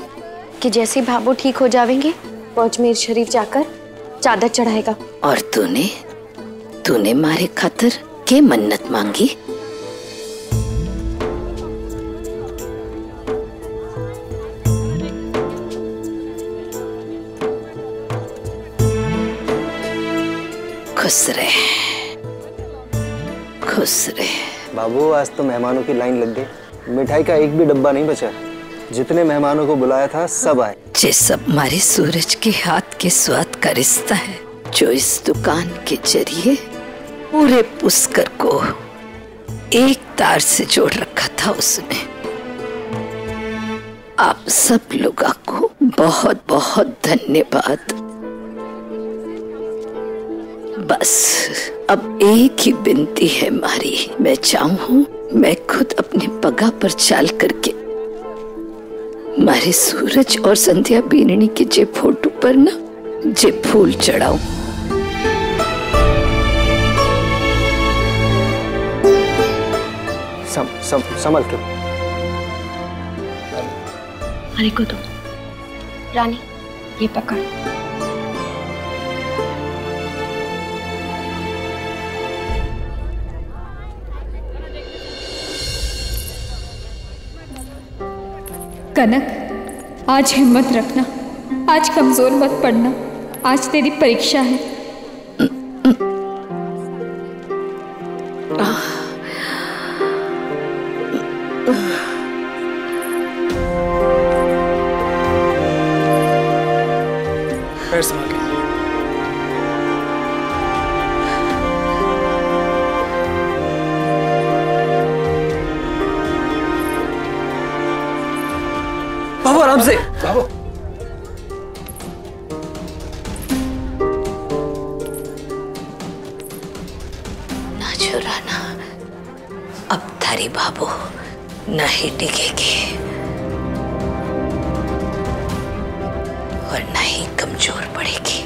कि जैसे भाबो ठीक हो जाएंगे वो अजमेर शरीफ जाकर चादर चढ़ाएगा। और तूने मारे खातिर के मन्नत मांगी? खुश रहे, खुश रहे। बाबू आज तो मेहमानों की लाइन लग गई, मिठाई का एक भी डब्बा नहीं बचा। जितने मेहमानों को बुलाया था सब आए। ये सब हमारे सूरज के हाथ के स्वाद का रिश्ता है जो इस दुकान के जरिए पूरे पुष्कर को एक तार से जोड़ रखा था उसने। आप सब लोगों को बहुत बहुत धन्यवाद। बस अब एक ही विनती है हमारी, मैं चाहूँ मैं खुद अपने पगा पर चाल करके हमारे सूरज और संध्या बीननी के जे फोटो पर ना जे फूल चढ़ाऊं। संभल के। अरे को दो रानी, ये पकड़। कनक, आज हिम्मत रखना, आज कमजोर मत पड़ना, आज तेरी परीक्षा है। पैर संभाल के। बाबू आराम से। बाबू ना छुराना, अब थारी बाबू ना ही डिगेगी और ना ही कमजोर पड़ेगी।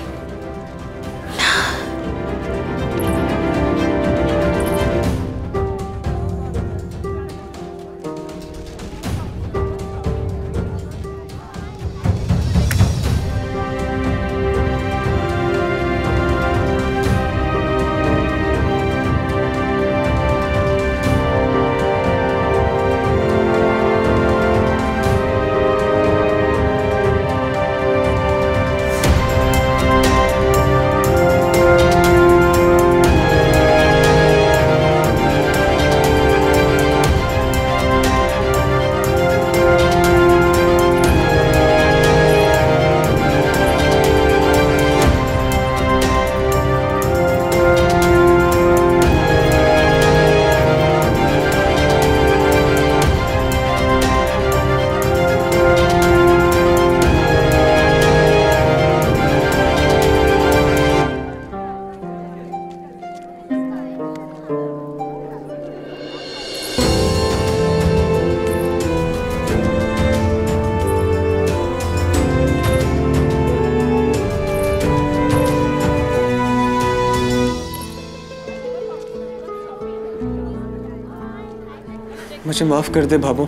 मुझे माफ कर दे भाबू,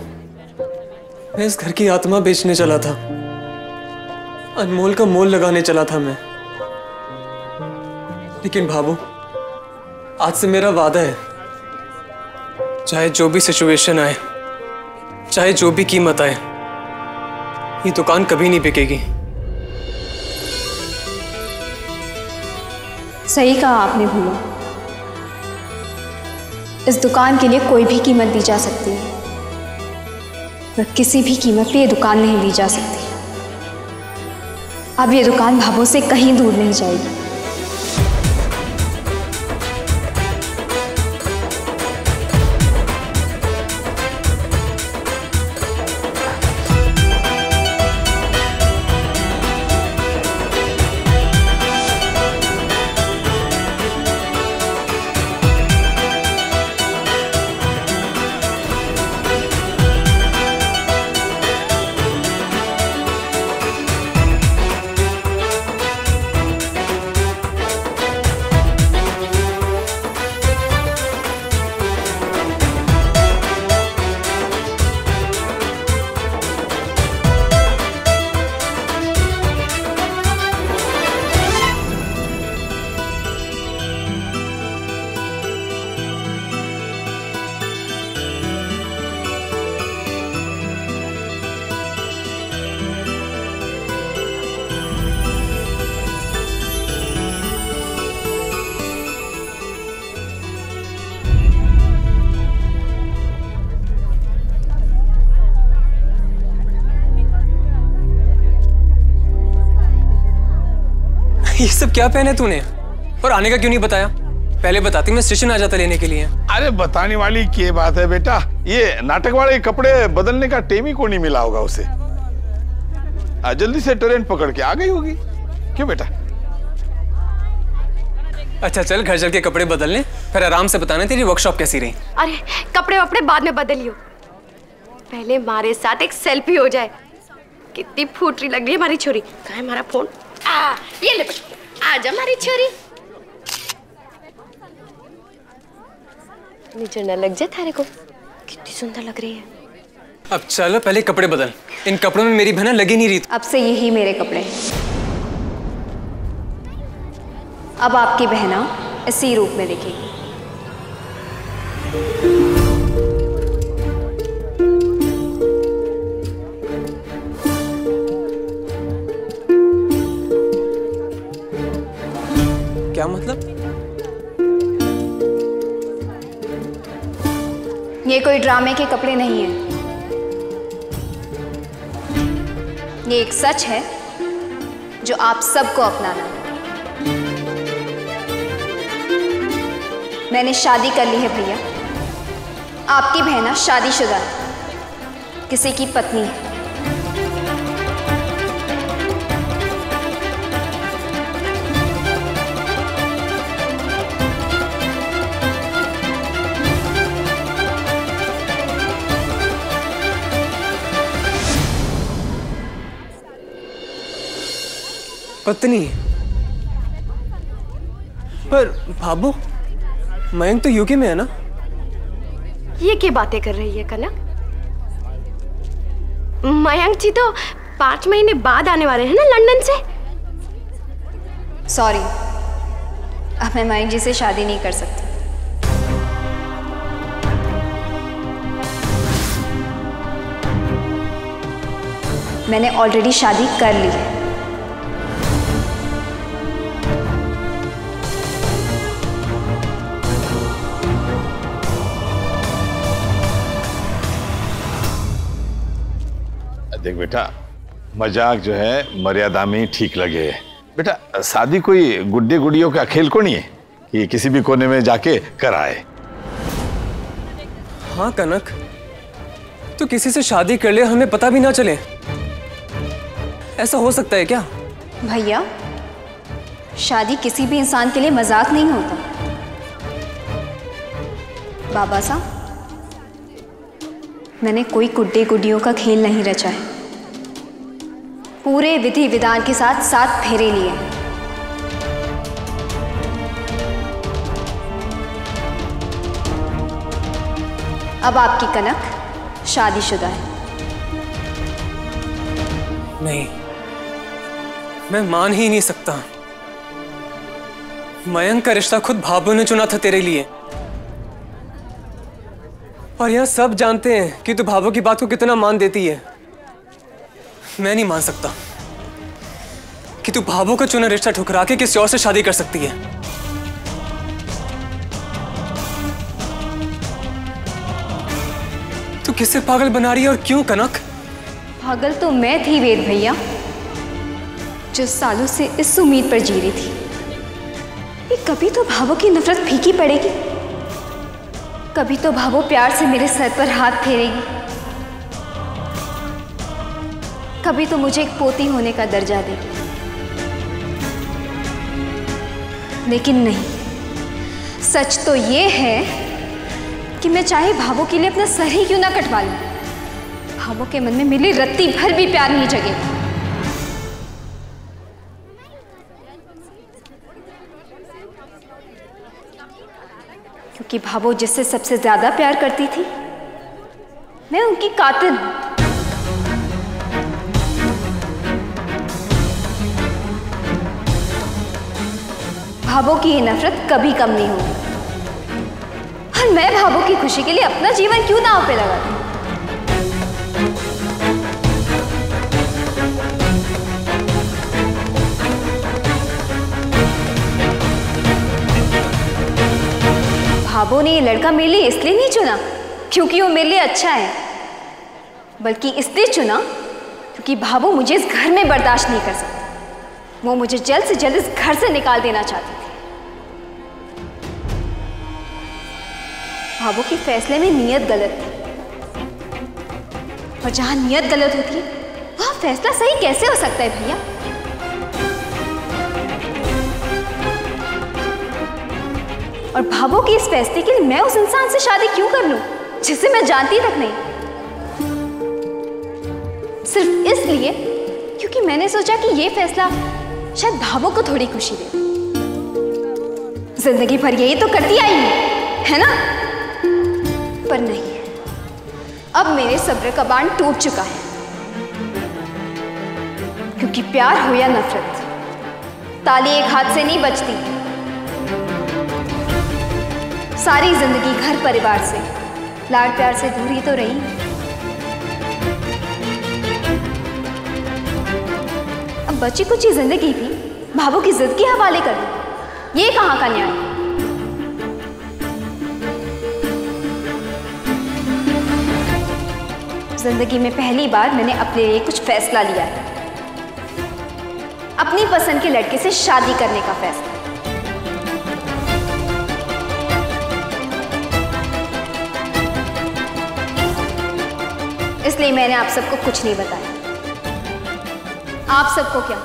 मैं इस घर की आत्मा बेचने चला था, अनमोल का मोल लगाने चला था मैं। लेकिन भाबू आज से मेरा वादा है, चाहे जो भी सिचुएशन आए, चाहे जो भी कीमत आए, ये दुकान कभी नहीं बिकेगी। सही कहा आपने भूलो, इस दुकान के लिए कोई भी कीमत दी जा सकती है, पर किसी भी कीमत पे ये दुकान नहीं ली जा सकती। अब ये दुकान भाभो से कहीं दूर नहीं जाएगी। सब क्या पहने तूने? और आने का क्यों नहीं बताया? पहले बताती, मैं स्टेशन आ जाता लेने के लिए। अरे बताने वाली क्या बात है बेटा, ये नाटक वाले कपड़े बदलने का टेम ही को नहीं मिला होगा उसे। जल्दी से ट्रेन पकड़ के आ गई होगी। क्यों बेटा? अच्छा चल घर चल के कपड़े बदल ले, फिर आराम से बताना तेरी वर्कशॉप कैसी रही। अरे कपड़े वपड़े बाद में बदलियो, पहले हमारे साथ एक सेल्फी हो जाए। कितनी फूटरी लग रही है हमारी छोरी। कहाँ है हमारा फोन? ये ले, आजा हमारी छोरी। नीचे न लग जाए थारे को, कितनी सुंदर लग रही है। अब चलो पहले कपड़े बदल, इन कपड़ों में मेरी बहना लगी नहीं रही। अब से यही मेरे कपड़े। अब आपकी बहना इसी रूप में दिखेगी। क्या मतलब? ये कोई ड्रामे के कपड़े नहीं है, ये एक सच है जो आप सबको अपनाना है। मैंने शादी कर ली है भैया, आपकी बहना शादीशुदा है, किसी की पत्नी है। पत्नी? पर भाबू, मयंक तो यूके में है ना? ये क्या बातें कर रही है कनक? मयंक जी तो 5 महीने बाद आने वाले हैं ना लंदन से। सॉरी, अब मैं मयंक जी से शादी नहीं कर सकती। मैंने ऑलरेडी शादी कर ली है। देख बेटा, मजाक जो है मर्यादा में ठीक लगे। बेटा शादी कोई गुड्डे गुड़ियों का खेल को नहीं है कि किसी भी कोने में जाके कराए। हाँ कनक, तो किसी से शादी कर ले, हमें पता भी ना चले, ऐसा हो सकता है क्या? भैया, शादी किसी भी इंसान के लिए मजाक नहीं होता। बाबा साहब, मैंने कोई गुड्डे गुड्डियों का खेल नहीं रचा है, पूरे विधि विधान के साथ 7 फेरे लिए। अब आपकी कनक शादीशुदा है। नहीं, मैं मान ही नहीं सकता। मयंक का रिश्ता खुद भाभू ने चुना था तेरे लिए, और यहां सब जानते हैं कि तू भाभू की बात को कितना मान देती है। मैं नहीं मान सकता कि तू भाभू का चुना रिश्ता ठुकरा के किसी और से शादी कर सकती है। तू किससे पागल बना रही है और क्यों कनक? पागल तो मैं थी वेद भैया, जो सालों से इस उम्मीद पर जी रही थी कि कभी तो भाभू की नफरत फीकी पड़ेगी, कभी तो भाभू प्यार से मेरे सर पर हाथ फेरेगी, कभी तो मुझे एक पोती होने का दर्जा देगी। लेकिन नहीं, सच तो ये है कि मैं चाहे भाभू के लिए अपना सर ही क्यों ना कटवा लूं, भाभू के मन में मिली रत्ती भर भी प्यार नहीं जगेगा। क्योंकि भाभू जिससे सबसे ज्यादा प्यार करती थी, मैं उनकी कातिल हूं। भाभू की ये नफरत कभी कम नहीं होगी, और मैं भाभू की खुशी के लिए अपना जीवन क्यों दांव पे लगा दूं? भाभू ने ये लड़का मेरे लिए इसलिए नहीं चुना क्योंकि वो मेरे लिए अच्छा है, बल्कि इसलिए चुना क्योंकि भाभू मुझे इस घर में बर्दाश्त नहीं कर सकता। वो मुझे जल्द से जल्द इस घर से निकाल देना चाहती थी। भाभो के फैसले में नीयत गलत थी, और जहां नीयत गलत होती है वहां फैसला सही कैसे हो सकता है भैया? और भाभो के इस फैसले के लिए मैं उस इंसान से शादी क्यों कर लूं जिसे मैं जानती तक नहीं? सिर्फ इसलिए क्योंकि मैंने सोचा कि ये फैसला शायद भाभो को थोड़ी खुशी दे। जिंदगी भर यही तो करती आई है ना? पर नहीं, अब मेरे सब्र का बांध टूट चुका है, क्योंकि प्यार हो या नफरत, ताली एक हाथ से नहीं बजती। सारी जिंदगी घर परिवार से, लाड प्यार से दूर ही तो रही। अब बची कुछ ही जिंदगी भी भाभो की जिद के हवाले कर दूं, ये कहां का न्याय? जिंदगी में पहली बार मैंने अपने लिए कुछ फैसला लिया है, अपनी पसंद के लड़के से शादी करने का फैसला। इसलिए मैंने आप सबको कुछ नहीं बताया। आप सबको क्या,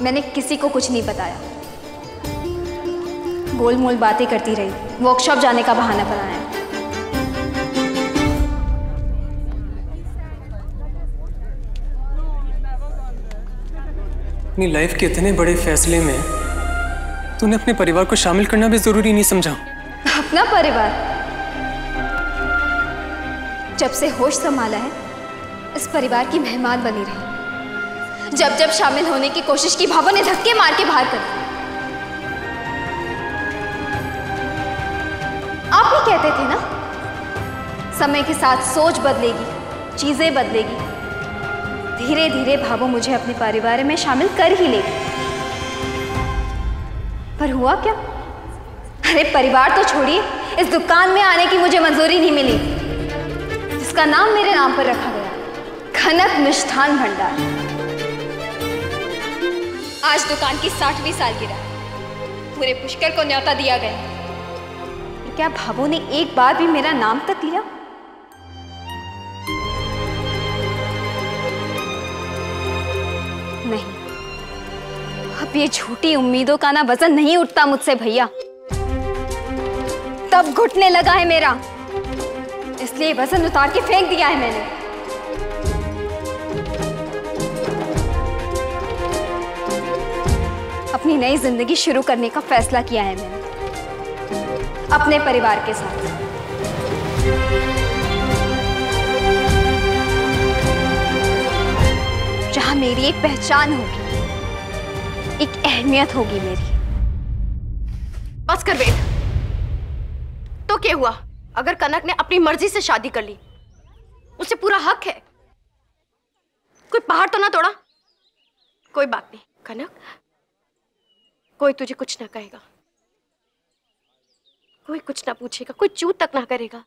मैंने किसी को कुछ नहीं बताया। गोल मोल बातें करती रही, वर्कशॉप जाने का बहाना बनाया। अपनी लाइफ के इतने बड़े फैसले में तूने अपने परिवार को शामिल करना भी जरूरी नहीं समझा? अपना परिवार? जब से होश संभाला है इस परिवार की मेहमान बनी रही। जब जब शामिल होने की कोशिश की, भाभो ने धक्के मार के बाहर कर दिया। आप ही कहते थे ना, समय के साथ सोच बदलेगी, चीजें बदलेगी। धीरे धीरे भाभो मुझे अपने परिवार में शामिल कर ही लेगी। पर हुआ क्या? अरे परिवार तो छोड़िए, इस दुकान में आने की मुझे मंजूरी नहीं मिली, जिसका नाम मेरे नाम पर रखा गया, कनक मिष्ठान भंडार। आज दुकान की 60वीं सालगिरह, पूरे पुष्कर को न्योता दिया गया। क्या भाभो ने एक बार भी मेरा नाम तक लिया? नहीं, अब ये झूठी उम्मीदों का ना वजन नहीं उठता मुझसे भैया। तब घुटने लगा है मेरा, इसलिए वजन उतार के फेंक दिया है मैंने। अपनी नई जिंदगी शुरू करने का फैसला किया है मैंने, अपने परिवार के साथ। जहां मेरी एक पहचान होगी, एक अहमियत होगी मेरी। बस कर बेट। तो क्या हुआ अगर कनक ने अपनी मर्जी से शादी कर ली? उसे पूरा हक है, कोई पहाड़ तो ना तोड़ा। कोई बात नहीं कनक, कोई तुझे कुछ ना कहेगा, कोई कुछ ना पूछेगा, कोई चूत तक ना करेगा।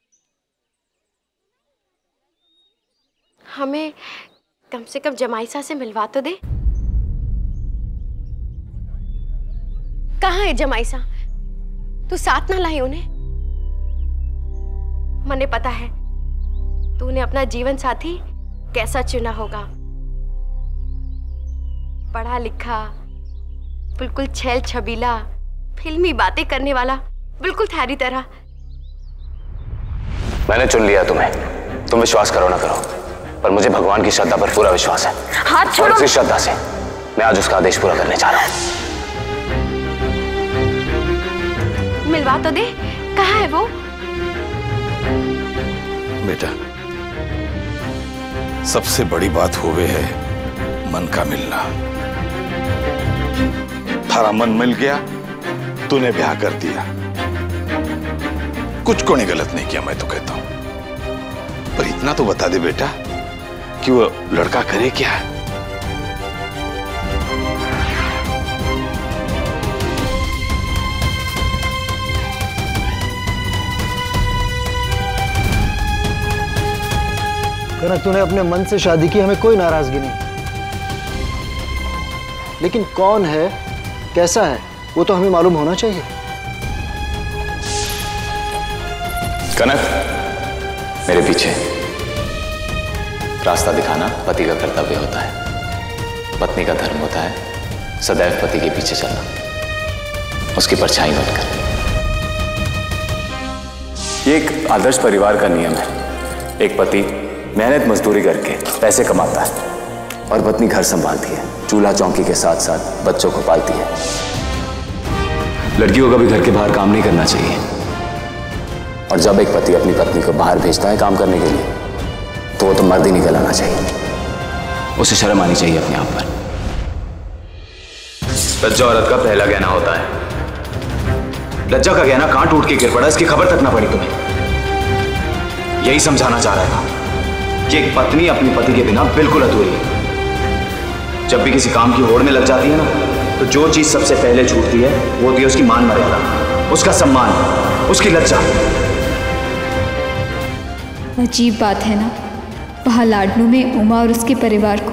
हमें कम से कम जमाईसा से मिलवा तो दे। कहाँ है जमाईसा? तू साथ ना लाई उन्हें? मने पता है तूने अपना जीवन साथी कैसा चुना होगा। पढ़ा लिखा, बिल्कुल छैल छबीला, फिल्मी बातें करने वाला, बिल्कुल थारी तरह। मैंने चुन लिया तुम्हें, तुम विश्वास करो ना करो, पर मुझे भगवान की श्रद्धा पर पूरा विश्वास है। हाथ छोड़ो। और उसी श्रद्धा से मैं आज उसका आदेश पूरा करने जा रहा हूं। मिलवा तो दे, कहाँ है वो? बेटा, सबसे बड़ी बात हुए है मन का मिलना। थारा मन मिल गया, तूने ब्याह कर दिया। कुछ को नहीं गलत नहीं किया, मैं तो कहता हूं। पर इतना तो बता दे बेटा कि वो लड़का करे क्या? कनक, तूने अपने मन से शादी की, हमें कोई नाराजगी नहीं। लेकिन कौन है, कैसा है, वो तो हमें मालूम होना चाहिए। कनक, मेरे पीछे। रास्ता दिखाना पति का कर्तव्य होता है, पत्नी का धर्म होता है सदैव पति के पीछे चलना, उसकी परछाई बनकर। ये एक आदर्श परिवार का नियम है। एक पति मेहनत मजदूरी करके पैसे कमाता है और पत्नी घर संभालती है, चूल्हा चौकी के साथ साथ बच्चों को पालती है। लड़कियों को कभी घर के बाहर काम नहीं करना चाहिए, और जब एक पति अपनी पत्नी को बाहर भेजता है काम करने के लिए तो वो तो मर्द ही नहीं कहलाना चाहिए, उसे शर्म आनी चाहिए अपने आप पर। लज्जा औरत का पहला गहना होता है। लज्जा का गहना कहां टूट के गिर पड़ा इसकी खबर तक ना पड़ी तुम्हें। यही समझाना चाह रहा था कि एक पत्नी अपनी पति के बिना बिल्कुल अधूरी है। जब भी किसी काम की होड़ में लग जाती है ना, तो जो चीज सबसे पहले छूटती है वो होती है उसकी मान मर्यादा, उसका सम्मान, उसकी लज्जा। अजीब बात है ना, वहाँ लाडनू में उमा और उसके परिवार को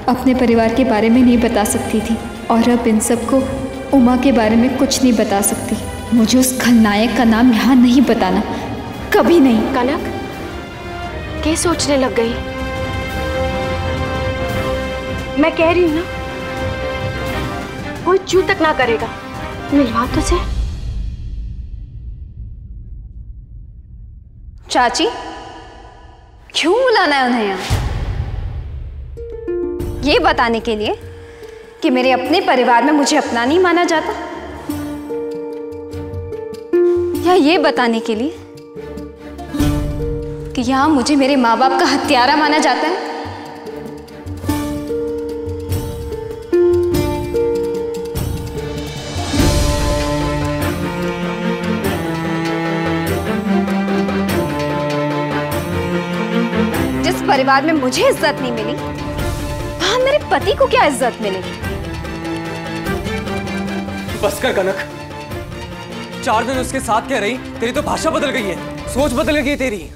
अपने परिवार के बारे में नहीं बता सकती थी, और अब इन सबको उमा के बारे में कुछ नहीं बता सकती। मुझे उस खलनायक का नाम यहाँ नहीं बताना, कभी नहीं। कनक, क्या सोचने लग गई? मैं कह रही हूँ ना, कोई चू तक ना करेगा। मिलवा तो से। चाची, क्यों बुलाना है उन्हें यहाँ? ये बताने के लिए कि मेरे अपने परिवार में मुझे अपना नहीं माना जाता, या ये बताने के लिए कि यहाँ मुझे मेरे माँ बाप का हत्यारा माना जाता है? जिस परिवार में मुझे इज्जत नहीं मिली, वहां मेरे पति को क्या इज्जत मिलेगी? बस कर कनक, 4 दिन उसके साथ क्या रही, तेरी तो भाषा बदल गई है, सोच बदल गई तेरी।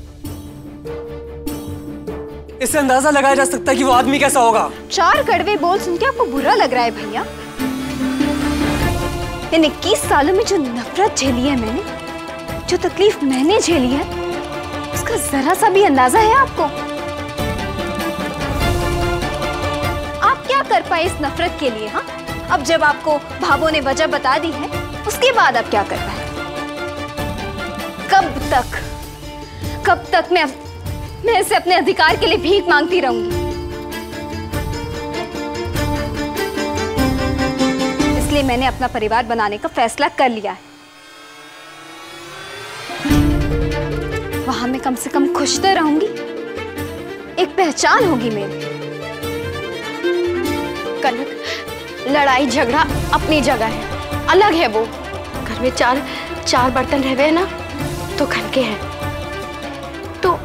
इससे अंदाजा लगाया जा सकता है कि वो आदमी कैसा होगा। 4 कड़वे बोल सुन के आपको बुरा लग रहा है भैया? इन 21 सालों में जो नफरत झेली है मैंने, जो तकलीफ मैंने झेली है, उसका जरा सा भी अंदाजा है आपको? आप क्या कर पाए इस नफरत के लिए? हाँ, अब जब आपको भाभो ने वजह बता दी है, उसके बाद आप क्या कर पाए? कब तक मैं इसे अपने अधिकार के लिए भीख मांगती रहूंगी? इसलिए मैंने अपना परिवार बनाने का फैसला कर लिया है। वहां मैं कम से कम खुश तो रहूंगी, एक पहचान होगी मेरी। कनक, लड़ाई झगड़ा अपनी जगह है, अलग है वो। घर में चार बर्तन रहे ना तो खनके हैं। तो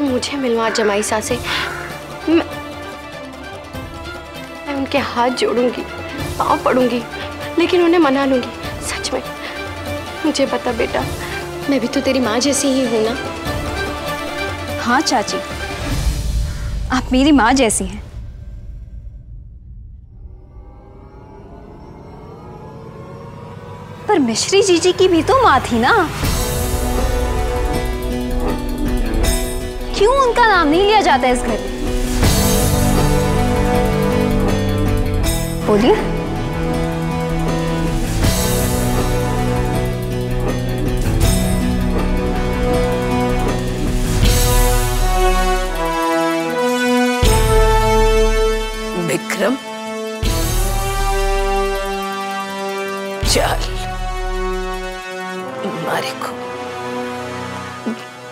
मुझे मिलवा जमाई सासे, मैं उनके हाथ जोड़ूंगी, पाँव पड़ूंगी, लेकिन उन्हें मना लूंगी। सच में मुझे पता बेटा, मैं भी तो तेरी माँ जैसी ही हूं ना। हाँ चाची, आप मेरी माँ जैसी हैं। पर मिश्री जीजी की भी तो माँ थी ना, क्यों उनका नाम नहीं लिया जाता इस घर में? बोलिए। विक्रम, चल मारे को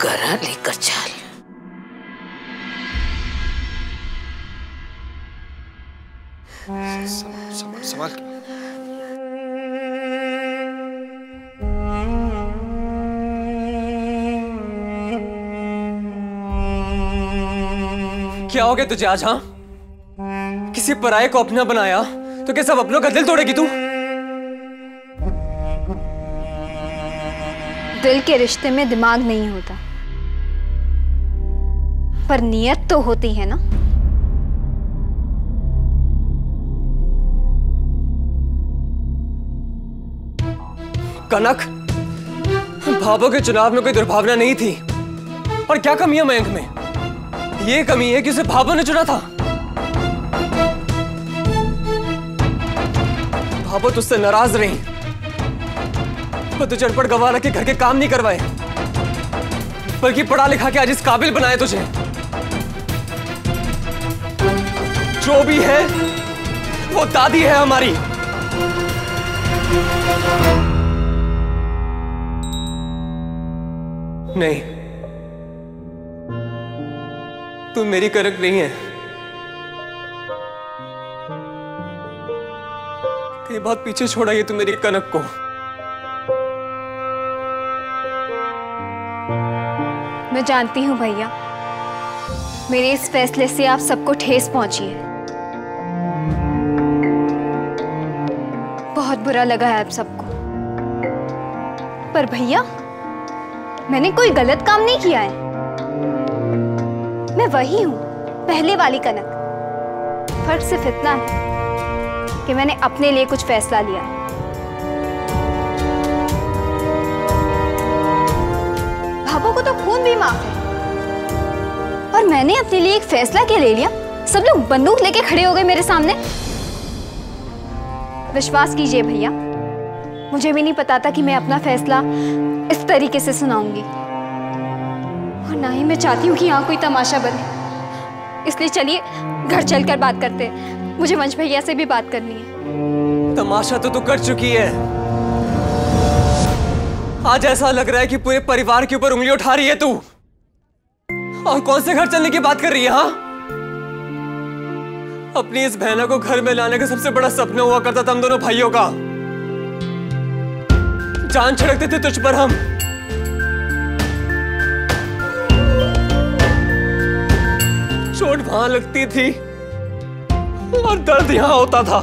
घर लेकर चल। संभाल। क्या हो गया तुझे आज? हाँ, किसी पराये को अपना बनाया तो क्या सब अपनों का दिल तोड़ेगी तू? दिल के रिश्ते में दिमाग नहीं होता, पर नियत तो होती है ना। कनक, भाभो के चुनाव में कोई दुर्भावना नहीं थी। और क्या कमी है मयंक में? ये कमी है कि उसे भाभो ने चुना था। भाभो तुझसे नाराज रही, वो तुझे अनपढ़ गंवार के घर के काम नहीं करवाए, बल्कि पढ़ा लिखा के आज इस काबिल बनाए तुझे। जो भी है वो दादी है हमारी। नहीं, तू मेरी कनक नहीं है। कई बात पीछे छोड़ा ये तू मेरी कनक को। मैं जानती हूँ भैया, मेरे इस फैसले से आप सबको ठेस पहुंची है। बहुत बुरा लगा है आप सबको। पर भैया, मैंने कोई गलत काम नहीं किया है। मैं वही हूं, पहले वाली कनक। फर्क सिर्फ इतना है कि मैंने अपने लिए कुछ फैसला लिया है। भाभो को तो खून भी माफ है, और मैंने अपने लिए एक फैसला क्या ले लिया? सब लोग बंदूक लेके खड़े हो गए मेरे सामने। विश्वास कीजिए भैया, मुझे भी नहीं पता था कि मैं अपना फैसला इस तरीके से सुनाऊंगी, और ना ही मैं चाहती हूँ कि यहाँ कोई तमाशा बने। इसलिए चलिए घर चलकर बात करते हैं, मुझे वंश भैया से भी बात करनी है। तमाशा तो तू कर चुकी है। आज ऐसा लग रहा है कि पूरे परिवार के ऊपर उंगली उठा रही है तू। और कौन से घर चलने की बात कर रही है? हाँ, अपनी इस बहना को घर में लाने का सबसे बड़ा सपना हुआ करता था हम दोनों भाइयों का। जान छिड़कते थे तुझ पर हम। चोट वहां लगती थी और दर्द यहां होता था।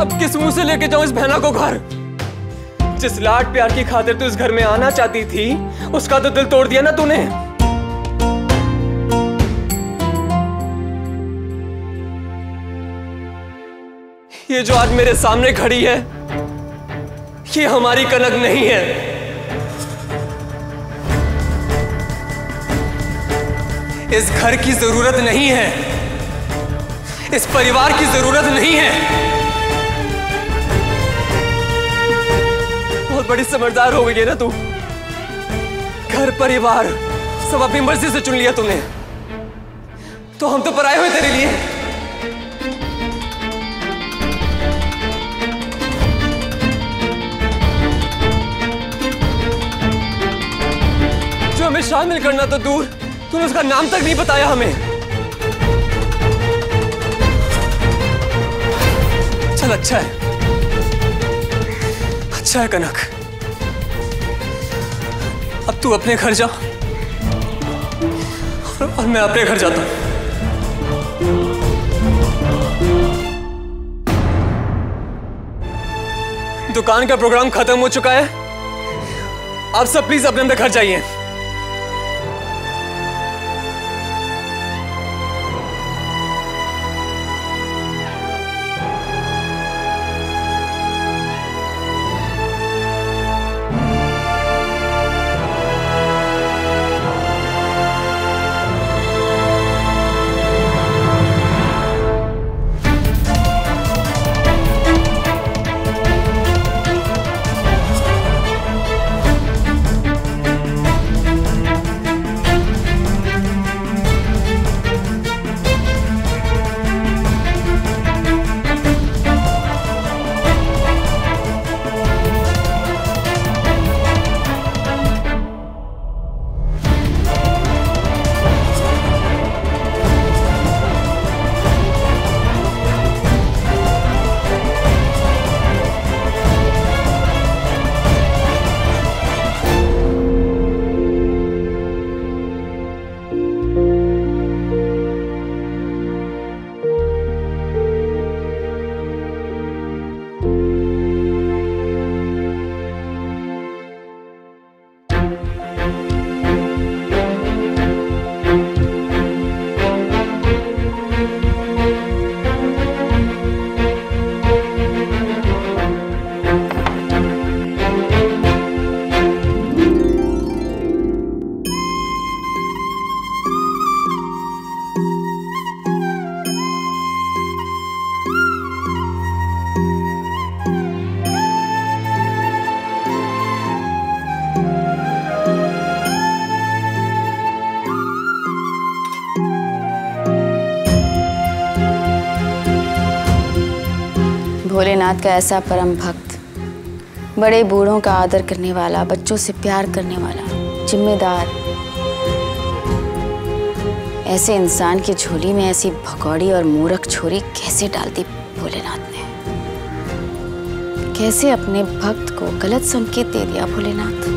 अब किस मुंह से लेके जाऊं इस बहना को घर? जिस लाड प्यार की खातिर तू इस घर में आना चाहती थी, उसका तो दिल तोड़ दिया ना तूने। ये जो आज मेरे सामने खड़ी है, ये हमारी कनक नहीं है। इस घर की जरूरत नहीं है, इस परिवार की जरूरत नहीं है। बहुत बड़ी समझदार हो गई है ना तू। घर परिवार सब अपनी मर्जी से चुन लिया तूने, तो हम तो पराए हुए तेरे लिए। जो हमें शामिल करना तो दूर, तूने उसका नाम तक नहीं बताया हमें। चल अच्छा है, अच्छा है कनक। अब तू अपने घर जा और मैं अपने घर जाता हूं। दुकान का प्रोग्राम खत्म हो चुका है। आप सब प्लीज अपने अपने घर जाइए। भोलेनाथ का ऐसा परम भक्त, बड़े बूढ़ों का आदर करने वाला, बच्चों से प्यार करने वाला, जिम्मेदार, ऐसे इंसान की झोली में ऐसी भगौड़ी और मूर्ख छोरी कैसे डाल दी भोलेनाथ ने? कैसे अपने भक्त को गलत संकेत दे दिया भोलेनाथ?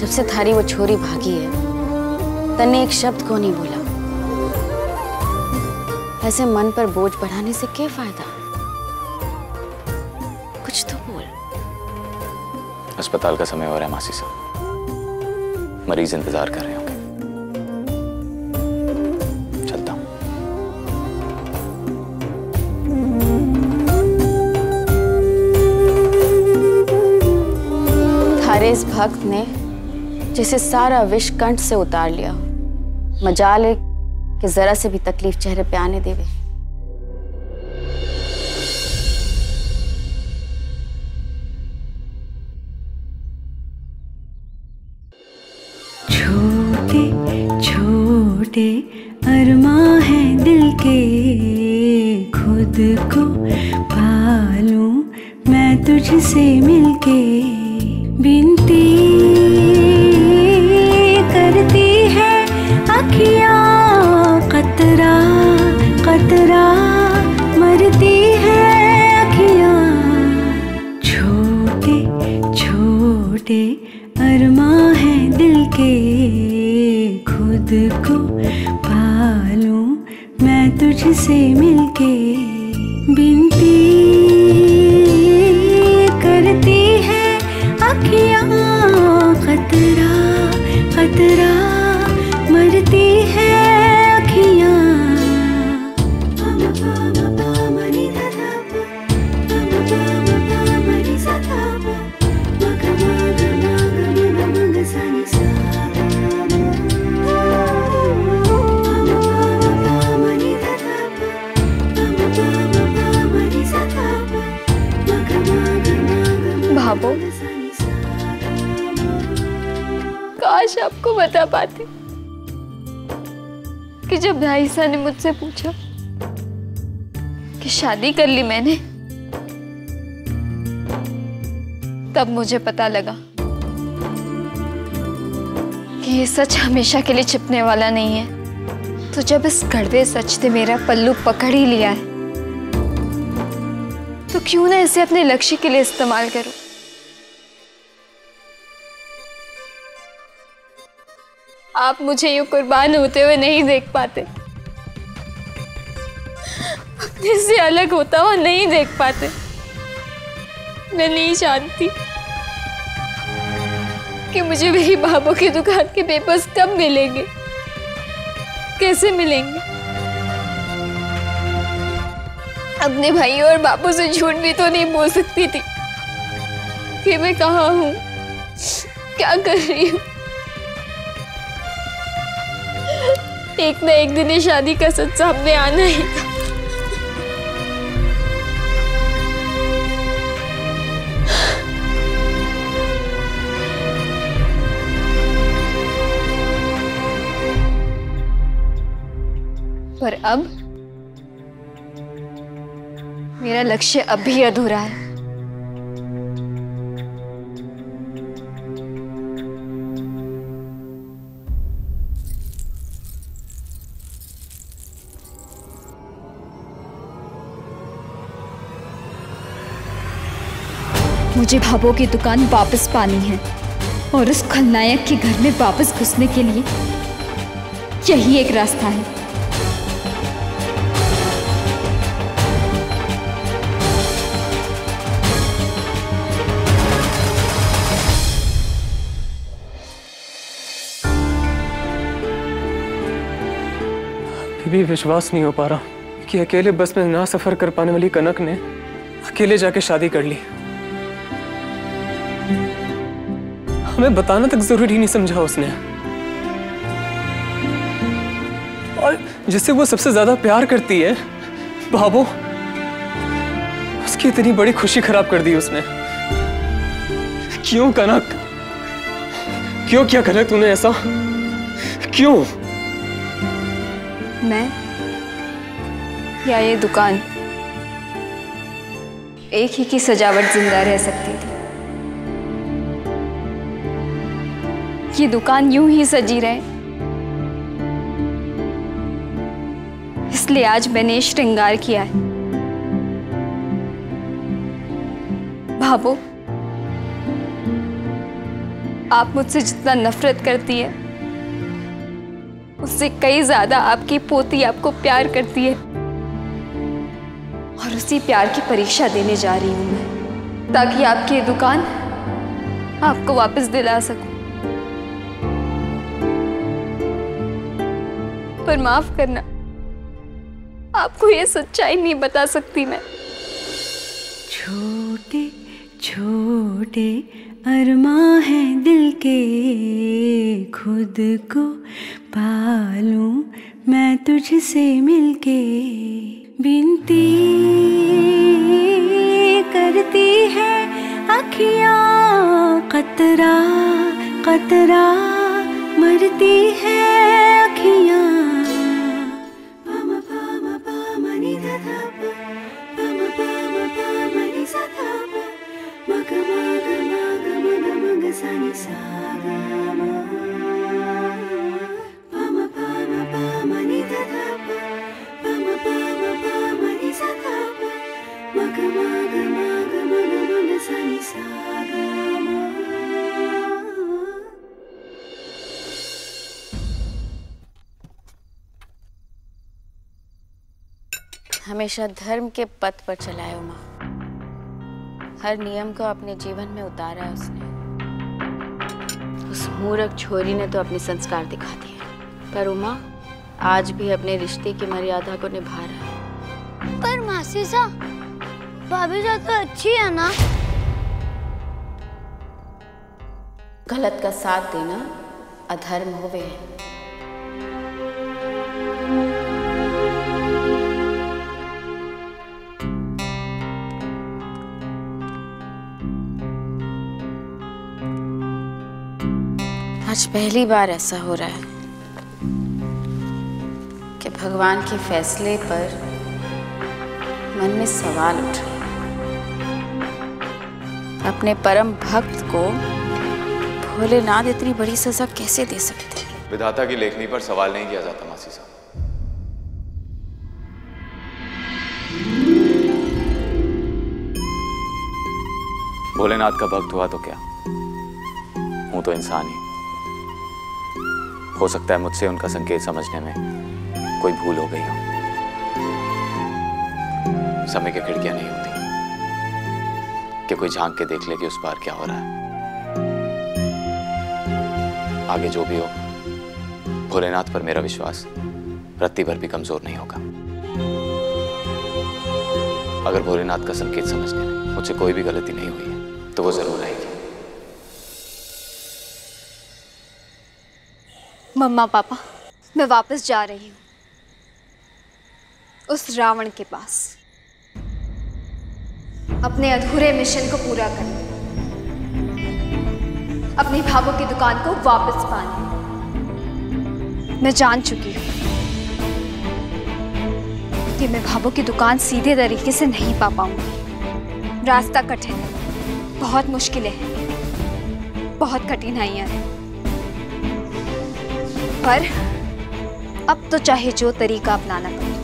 से थारी वो छोरी भागी है, तन्ने एक शब्द को नहीं बोला। ऐसे मन पर बोझ बढ़ाने से क्या फायदा? कुछ तो बोल। अस्पताल का समय हो रहा है मासी साहब, मरीज इंतजार कर रहे होंगे। चलता हूं। थारे इस भक्त ने जैसे सारा विष कंठ से उतार लिया, मजाल है कि जरा से भी तकलीफ चेहरे पे आने देवे। छोटे छोटे अरमां हैं दिल के, खुद को पालूं मैं तुझसे मिलके। बिनती करती है अखियाँ, कतरा कतरा मरती है अखियाँ। छोटे छोटे अरमां हैं दिल के, खुद को पालूं मैं तुझसे मिलके। बिनती करती है अखियाँ, खतरा खतरा मरती है अखियाँ। भाबो, काश आपको बता पाती कि जब धाईसा ने मुझसे पूछा कि शादी कर ली मैंने, तब मुझे पता लगा कि ये सच हमेशा के लिए छिपने वाला नहीं है। तो जब इस कड़वे सच ने मेरा पल्लू पकड़ ही लिया है, तो क्यों ना इसे अपने लक्ष्य के लिए इस्तेमाल करूं। आप मुझे यूं कुर्बान होते हुए नहीं देख पाते, अपने से अलग होता हुआ नहीं देख पाते। मैं नहीं जानती कि मुझे मेरी बाबू की दुकान के पेपर्स कब मिलेंगे, कैसे मिलेंगे। अपने भाई और बापू से झूठ भी तो नहीं बोल सकती थी कि मैं कहाँ हूँ, क्या कर रही हूँ। एक ना एक दिन ये शादी का सच सामने आना ही था। पर अब मेरा लक्ष्य अभी अधूरा है। मुझे भाबो की दुकान वापस पानी है और उस खलनायक के घर में वापस घुसने के लिए यही एक रास्ता है। भी विश्वास नहीं हो पा रहा कि अकेले बस में ना सफर कर पाने वाली कनक ने अकेले जाके शादी कर ली। हमें बताना तक जरूरी नहीं समझा उसने। और जिससे वो सबसे ज्यादा प्यार करती है, भाभो, उसकी इतनी बड़ी खुशी खराब कर दी उसने। क्यों कनक? क्यों किया कनक तूने ऐसा? क्यों? मैं या ये दुकान एक ही की सजावट जिंदा रह सकती थी। ये दुकान यूं ही सजी रहे, इसलिए आज मैंने श्रृंगार किया है। भाभो, आप मुझसे जितना नफरत करती है, उससे कई ज्यादा आपकी पोती आपको प्यार करती है। और उसी प्यार की परीक्षा देने जा रही हूं मैं, ताकि आपकी दुकान आपको वापस दिला सकूं। पर माफ करना, आपको ये सच्चाई नहीं बता सकती मैं। छोटे छोटे अरमां हैं दिल के, खुद को पालूं मैं तुझसे मिलके। बिनती करती है अखियां, कतरा कतरा मरती है अखियां। हमेशा धर्म के पथ पर चला है उमा। हर नियम को अपने जीवन में उतारा है उसने। उस मूर्ख छोरी ने तो अपने संस्कार दिखा दिए, पर उमा आज भी अपने रिश्ते की मर्यादा को निभा रहा है। पर मासी सा, भाभी सा तो अच्छी है ना? गलत का साथ देना अधर्म होवे है। आज पहली बार ऐसा हो रहा है कि भगवान के फैसले पर मन में सवाल उठ रहे हैं। अपने परम भक्त को भोलेनाथ इतनी बड़ी सजा कैसे दे सकते हैं? विधाता की लेखनी पर सवाल नहीं किया जाता मासी साहब। भोलेनाथ का भक्त हुआ तो क्या, हूं तो इंसान ही। हो सकता है मुझसे उनका संकेत समझने में कोई भूल हो गई हो। समय की खिड़कियां नहीं होती कि कोई झांक के देख ले कि उस पार क्या हो रहा है। आगे जो भी हो, भोलेनाथ पर मेरा विश्वास रत्ती भर भी कमजोर नहीं होगा। अगर भोलेनाथ का संकेत समझने में मुझसे कोई भी गलती नहीं हुई है तो वो जरूर आएगी। मम्मा पापा, मैं वापस जा रही हूँ उस रावण के पास, अपने अधूरे मिशन को पूरा करने, अपनी भाभो की दुकान को वापस पाने। मैं जान चुकी हूँ कि मैं भाभो की दुकान सीधे तरीके से नहीं पा पाऊंगी। रास्ता कठिन है, बहुत मुश्किलें हैं, बहुत कठिनाइयां हैं, पर अब तो चाहे जो तरीका अपनाना पड़े,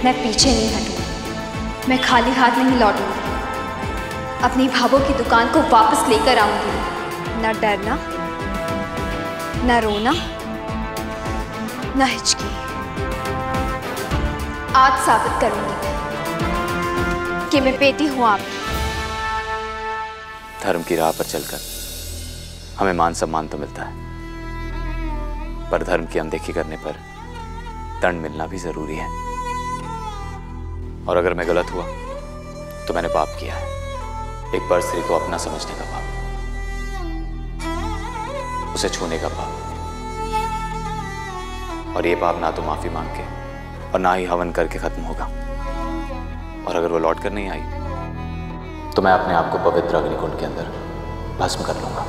मैं पीछे नहीं हटूंगी। मैं खाली हाथ नहीं लौटूंगी। अपनी भाभो की दुकान को वापस लेकर आऊंगी। न डरना, न रोना, न हिचकी। आज साबित करूंगी कि मैं बेटी हूं आप। धर्म की राह पर चलकर हमें मान सम्मान तो मिलता है, पर धर्म की अनदेखी करने पर दंड मिलना भी जरूरी है। और अगर मैं गलत हुआ तो मैंने पाप किया है, एक पर स्त्री को अपना समझने का पाप, उसे छूने का पाप। और ये पाप ना तो माफी मांग के और ना ही हवन करके खत्म होगा। और अगर वो लौट कर नहीं आई तो मैं अपने आप को पवित्र अग्निकुंड के अंदर भस्म कर लूंगा।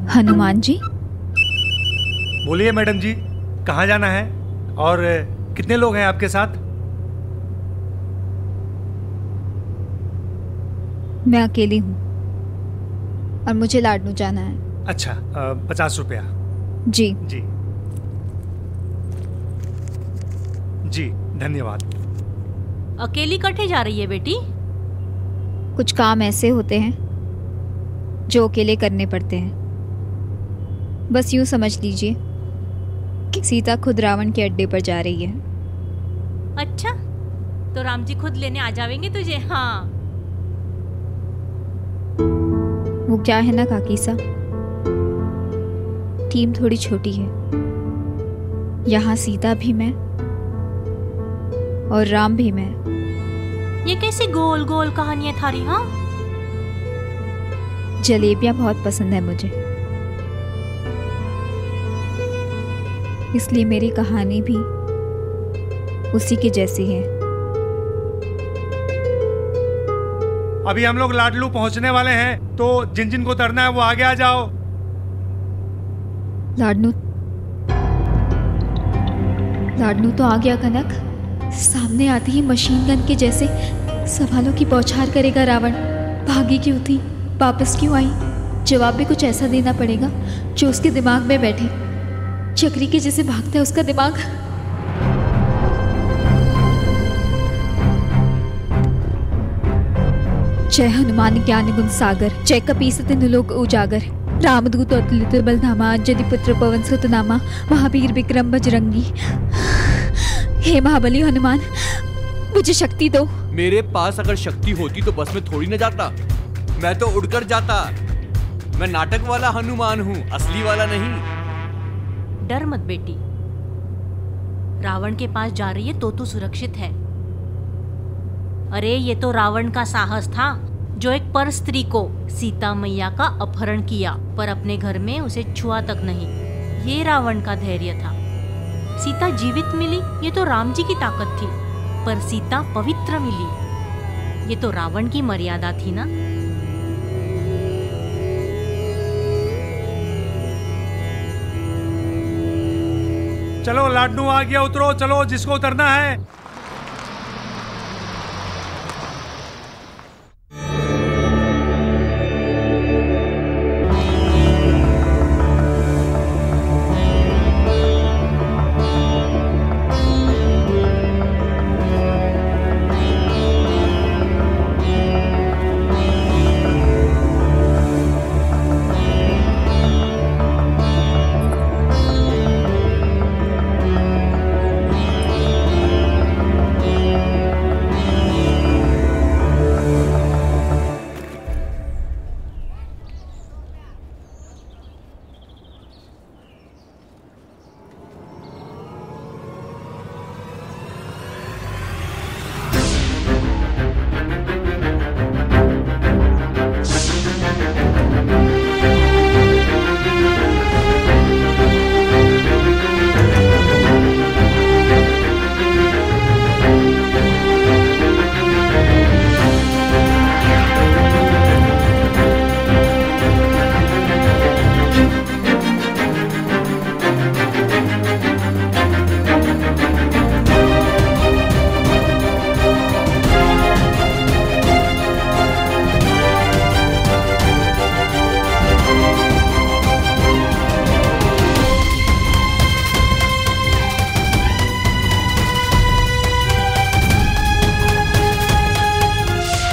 हनुमान जी। बोलिए मैडम जी, कहाँ जाना है और कितने लोग हैं आपके साथ? मैं अकेली हूँ और मुझे लाडनू जाना है। अच्छा, 50 रुपया। जी जी जी, धन्यवाद। अकेली कटे जा रही है बेटी? कुछ काम ऐसे होते हैं जो अकेले करने पड़ते हैं। बस यूं समझ लीजिए कि सीता खुद रावण के अड्डे पर जा रही है। अच्छा, तो राम जी खुद लेने आ जाएंगे तुझे? हाँ। वो क्या है ना काकी सा, टीम थोड़ी छोटी है। यहाँ सीता भी मैं और राम भी मैं। ये कैसी गोल गोल कहानियां थारी? हाँ, जलेबियां बहुत पसंद है मुझे, इसलिए मेरी कहानी भी उसी की जैसी है। अभी हम लोग लाडलू पहुंचने वाले हैं, तो जिन जिन को उतरना है वो आगे आ जाओ। लाडनू तो आ गया कनक। सामने आते ही मशीन गन के जैसे सवालों की बौछार करेगा रावण। भागी क्यों थी, वापस क्यों आई? जवाब भी कुछ ऐसा देना पड़ेगा जो उसके दिमाग में बैठे। चक्री के जैसे भागता है उसका दिमाग। जय हनुमान ज्ञान गुण सागर, जय कपीसति नुलोक उजागर। रामदूत अतुलित बलधामा, अंजनी पुत्र पवन सुत नामा, महावीर विक्रम बजरंगी। हे महाबली हनुमान, मुझे शक्ति दो। मेरे पास अगर शक्ति होती तो बस में थोड़ी न जाता, मैं तो उड़कर जाता। मैं नाटक वाला हनुमान हूँ, असली वाला नहीं। डर मत बेटी, रावण के पास जा रही है तो सुरक्षित है। अरे ये तो रावण का साहस था जो एक पर स्त्री को, सीता मैया का अपहरण किया, पर अपने घर में उसे छुआ तक नहीं। ये रावण का धैर्य था। सीता जीवित मिली ये तो राम जी की ताकत थी, पर सीता पवित्र मिली ये तो रावण की मर्यादा थी ना। चलो लाडनू आ गया, उतरो। चलो जिसको उतरना है।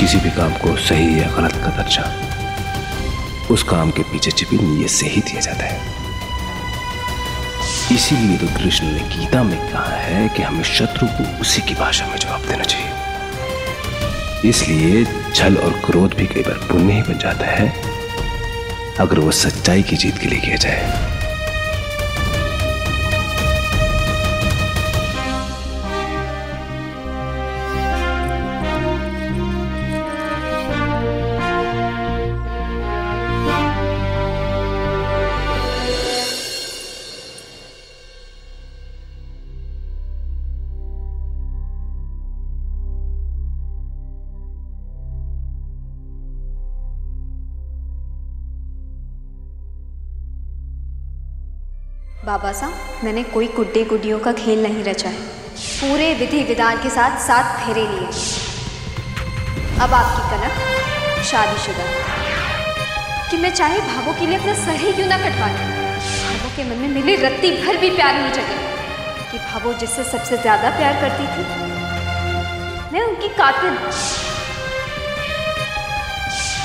किसी भी काम को सही या गलत का दर्जा उस काम के पीछे छिपी नीयत से ही दिया जाता है। इसीलिए तो कृष्ण ने गीता में कहा है कि हमें शत्रु को उसी की भाषा में जवाब देना चाहिए। इसलिए छल और क्रोध भी कई बार पुण्य ही बन जाता है अगर वो सच्चाई की जीत के लिए किया जाए। बाबा साहब, मैंने कोई गुड्डे गुड्डियों का खेल नहीं रचा है। पूरे विधि विधान के साथ 7 फेरे लिए। अब आपकी कनक शादीशुदा है। कि मैं चाहे भावों के लिए अपना सर ही क्यों ना कटवा लूं। भावों के मन में मिली रत्ती भर भी प्यार नहीं जगे कि भावों जिससे सबसे ज्यादा प्यार करती थी मैं उनकी कातिल।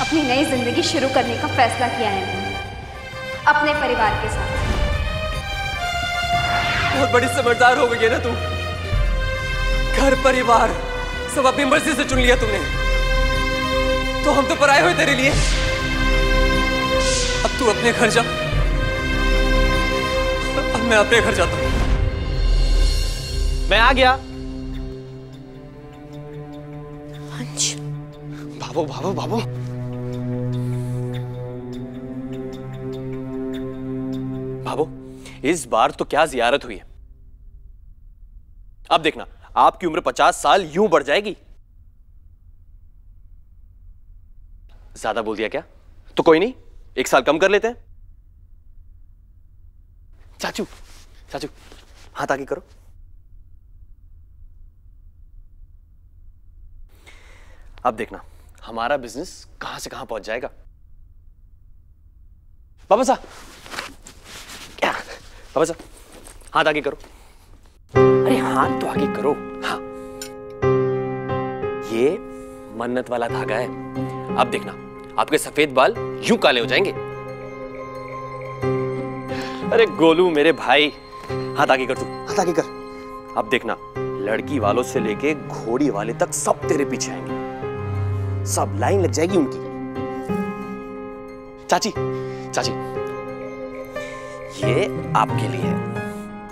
अपनी नई जिंदगी शुरू करने का फैसला किया है मैंने अपने परिवार के साथ। बहुत बड़ी समझदार हो गई है ना तू। घर परिवार सब अपनी मर्जी से चुन लिया तुमने। तो हम तो पराए हुए तेरे लिए। अब तू अपने घर जा। अब मैं अपने घर जाता हूं। मैं आ गया। भाभो भाभो भाभो। भाभो, इस बार तो क्या जियारत हुई है। अब देखना, आपकी उम्र 50 साल यूं बढ़ जाएगी। ज्यादा बोल दिया क्या? तो कोई नहीं, 1 साल कम कर लेते हैं। चाचू, चाचू हाथ आगे करो। अब देखना, हमारा बिजनेस कहां से कहां पहुंच जाएगा। बाबा साहब, क्या बाबा साहब, हाथ आगे करो। अरे हाथ तो आगे करो। हाँ, ये मन्नत वाला धागा है। अब देखना, आपके सफेद बाल यूं काले हो जाएंगे। अरे गोलू मेरे भाई, हाथ आगे कर तू, हाथ आगे कर। अब देखना, लड़की वालों से लेके घोड़ी वाले तक सब तेरे पीछे आएंगे। सब लाइन लग जाएगी उनकी। चाची, चाची, ये आपके लिए है।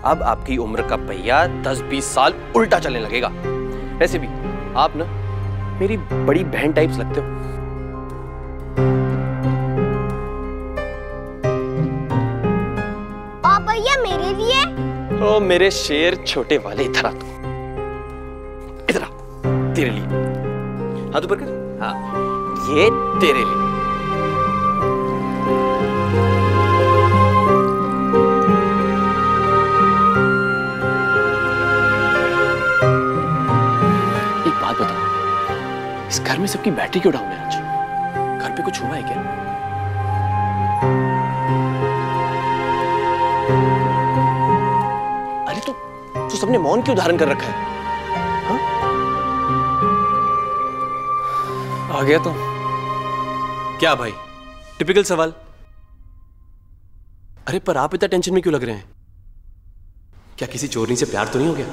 अब आपकी उम्र का पहिया 10-20 साल उल्टा चलने लगेगा। वैसे भी आप ना मेरी बड़ी बहन टाइप्स लगते हो। और भैया मेरे लिए? ओ मेरे शेर छोटे वाले, इधर आ तू, इधर आ, तेरे लिए। हाथ ऊपर कर। हाँ, ये तेरे लिए। इस घर में सबकी बैटरी क्यों डाउन है आज? घर पे कुछ हुआ है क्या? अरे तो सबने मौन क्यों धारण कर रखा है? हाँ? आ गया तो क्या भाई, टिपिकल सवाल। अरे पर आप इतना टेंशन में क्यों लग रहे हैं? क्या किसी चोरनी से प्यार तो नहीं हो गया?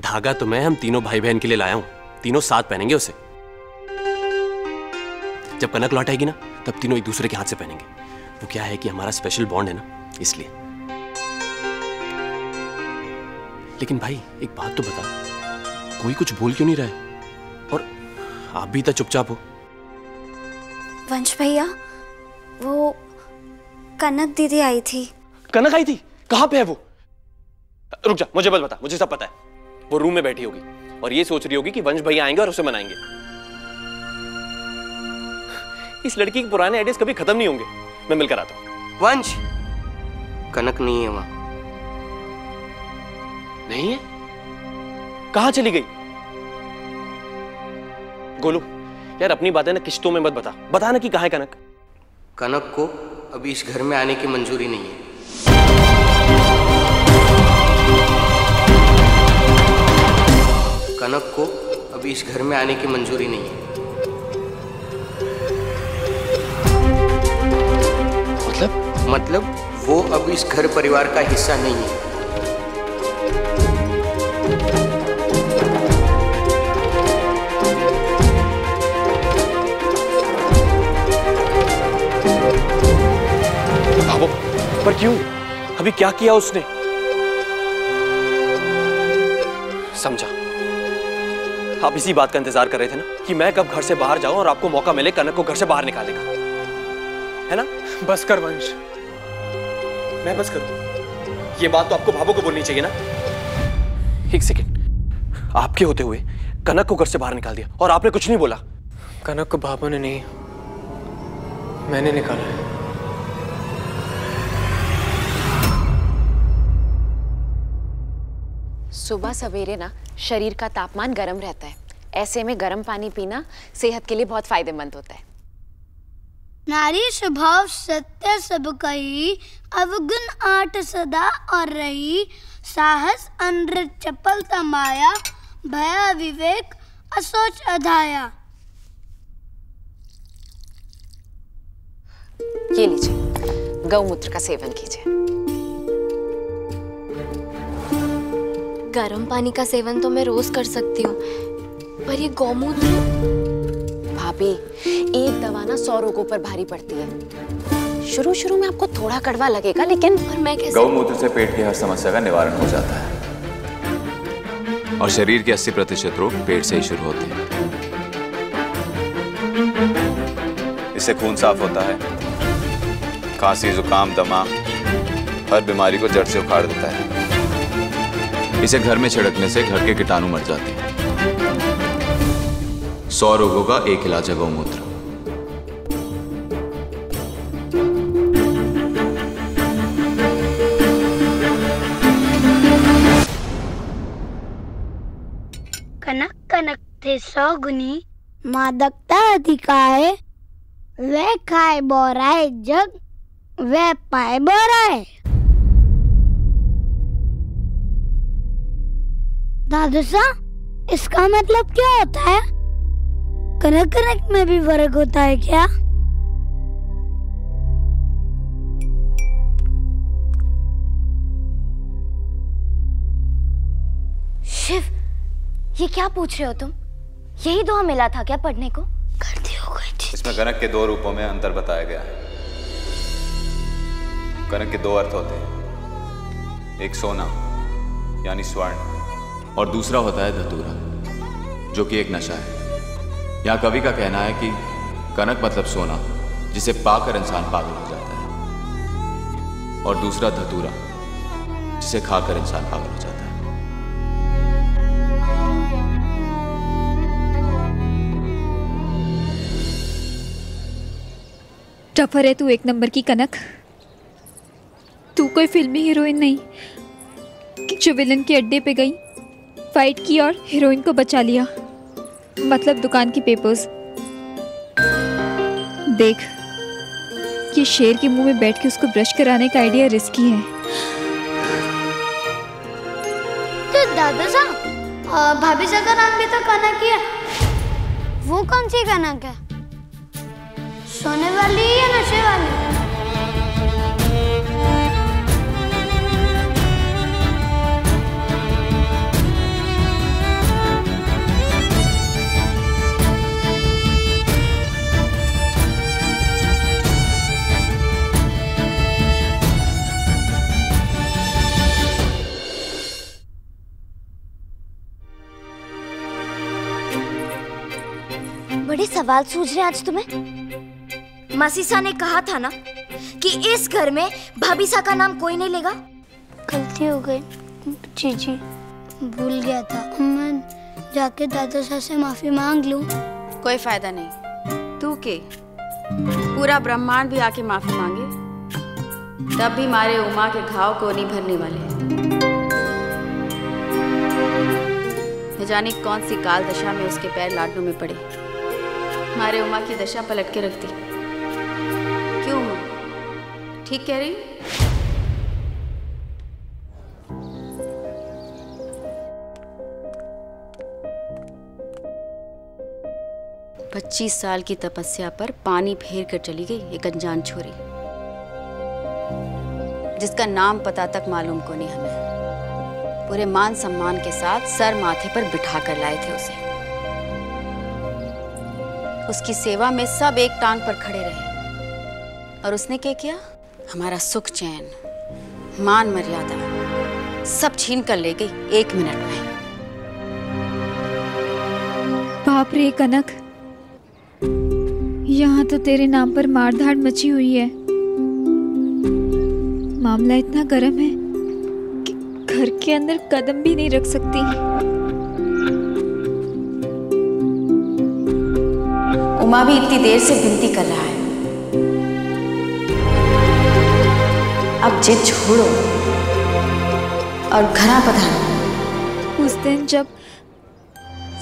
धागा तो मैं हम तीनों भाई बहन के लिए लाया हूं। तीनों साथ पहनेंगे उसे। जब कनक लौट आएगी ना, तब तीनों एक दूसरे के हाथ से पहनेंगे। वो क्या है कि हमारा स्पेशल बॉन्ड है ना, इसलिए। लेकिन भाई एक बात तो बता, कोई कुछ बोल क्यों नहीं रहा है? और आप भी इतना चुपचाप हो। वंश भैया, वो कनक दीदी आई थी। कनक आई थी? कहां पे है वो? रुक जा, मुझे बता, मुझे सब पता है। वो रूम में बैठी होगी और ये सोच रही होगी कि वंश भैया आएंगे और उसे मनाएंगे। इस लड़की के पुराने आइडियाज कभी खत्म नहीं होंगे। मैं मिलकर आता हूं। वंश, कनक नहीं है वहां। नहीं है? कहां चली गई? गोलू यार, अपनी बातें ना किश्तों में मत बता। बता ना कि कहां है कनक। कनक को अभी इस घर में आने की मंजूरी नहीं है। कनक को अभी इस घर में आने की मंजूरी नहीं है। मतलब वो अब इस घर परिवार का हिस्सा नहीं है। पर क्यों? अभी क्या किया उसने? समझा, आप इसी बात का इंतजार कर रहे थे ना कि मैं कब घर से बाहर जाऊं और आपको मौका मिले कनक को घर से बाहर निकालने का, है ना? बस कर वंश। मैं बस करूं? ये बात तो आपको भाभो को बोलनी चाहिए ना। एक सेकंड, आपके होते हुए कनक को घर से बाहर निकाल दिया और आपने कुछ नहीं बोला। कनक को भाभो ने नहीं, मैंने निकाला है। सुबह सवेरे ना शरीर का तापमान गर्म रहता है, ऐसे में गर्म पानी पीना सेहत के लिए बहुत फायदेमंद होता है। नारी स्वभाव सत्य सब कही, अवगुण आठ सदा और रही, साहस अनृत चपलता माया, भया विवेक असोच अधाया। ये लीजिए, गौमूत्र का सेवन कीजिए। गर्म पानी का सेवन तो मैं रोज कर सकती हूँ, पर ये गौमूत्र। भाभी, एक दवा ना 100 रोगों पर भारी पड़ती है। शुरू शुरू में आपको थोड़ा कड़वा लगेगा, लेकिन पर मैं कैसे? गौमूत्र से पेट की हर समस्या का निवारण हो जाता है और शरीर के 80% रोग पेट से ही शुरू होते हैं। इससे खून साफ होता है, खांसी, जुकाम, दमा, हर बीमारी को जड़ से उखाड़ देता है। इसे घर में छिड़कने से घर के कीटाणु मर जाते हैं। 100 रोगों का एक इलाज है गौमूत्र। कनक कनक थे 100 गुनी, मादकता अधिकाए, वे खाए बोराए जग, वे पाए बोराए। दादू साहब, इसका मतलब क्या होता है? कनक कनक में भी फर्क होता है क्या? शिव, ये क्या पूछ रहे हो तुम? यही दुआ मिला था क्या पढ़ने को? गलती हो गई थी। इसमें कनक के 2 रूपों में अंतर बताया गया है। कनक के 2 अर्थ होते हैं, एक सोना यानी स्वर्ण और दूसरा होता है धतूरा, जो कि एक नशा है। यहाँ कवि का कहना है कि कनक मतलब सोना, जिसे पाकर इंसान पागल हो जाता है, और दूसरा धतूरा, जिसे खाकर इंसान पागल हो जाता है। टफर है तू एक नंबर की कनक। तू कोई फिल्मी हीरोइन नहीं कि जो विलन के अड्डे पे गई, फाइट की और हीरोइन को बचा लिया। मतलब दुकान की पेपर्स। देख, ये शेर के मुंह में बैठ के उसको ब्रश कराने का आइडिया रिस्की है। तो दादा साहब, भाभी सा का नाम भी तो कनक ही है। वो कौन सी कनक है? सोने वाली या नशे वाली? बड़े सवाल सूझ रहे आज तुम्हें। मासीसा ने कहा था ना कि इस घर में भाभीसा का नाम कोई नहीं लेगा। गलती हो गई जीजी, भूल गया था। मैं जाके दादा साहब से माफी मांग लूं? कोई फायदा नहीं। तू के पूरा ब्रह्मांड भी आके माफी मांगे, तब भी मारे उमा के घाव को नहीं भरने वाले। न जाने कौन सी काल दशा में उसके पैर लाडू में पड़े, मारे उमा की दशा पलट के रख दी। क्यों उमा, ठीक कह रही? 25 साल की तपस्या पर पानी फेर कर चली गई एक अनजान छोरी, जिसका नाम पता तक मालूम को नहीं हमें। पूरे मान सम्मान के साथ सर माथे पर बिठा कर लाए थे उसे। उसकी सेवा में सब एक टांग पर खड़े रहे और उसने क्या किया? हमारा सुख चैन, मान मर्यादा सब छीन कर ले गई 1 मिनट में। बाप रे कनक, यहाँ तो तेरे नाम पर मारधाड़ मची हुई है। मामला इतना गर्म है कि घर के अंदर कदम भी नहीं रख सकती। उमा भी इतनी देर से विनती कर रहा है, अब जिद छोड़ो और घरा पधारो। उस दिन जब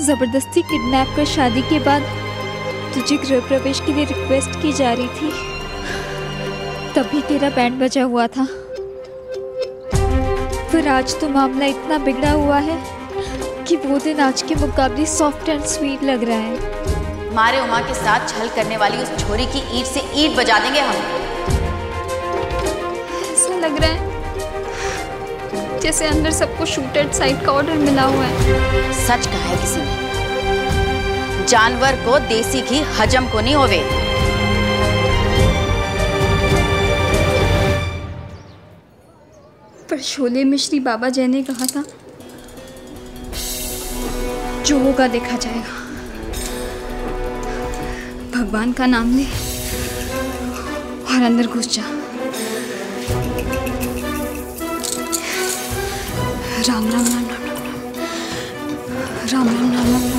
जबरदस्ती किडनैप कर शादी के बाद तुझे गृह प्रवेश के लिए रिक्वेस्ट की जा रही थी, तभी तेरा बैंड बजा हुआ था। पर आज तो मामला इतना बिगड़ा हुआ है कि वो दिन आज के मुकाबले सॉफ्ट एंड स्वीट लग रहा है। मारे उमा के साथ छल करने वाली उस छोरी की ईंट से ईंट बजा देंगे हम। ऐसा लग रहा है जैसे अंदर सबको शूट एट साइट का ऑर्डर मिला हुआ है। सच कहा है किसी ने, जानवर को देसी घी हजम को नहीं होवे। पर शोले मिश्री बाबा जय ने कहा था, जो होगा देखा जाएगा। भगवान का नाम ले और अंदर घुस जा। राम राम राम राम राम राम राम राम राम राम।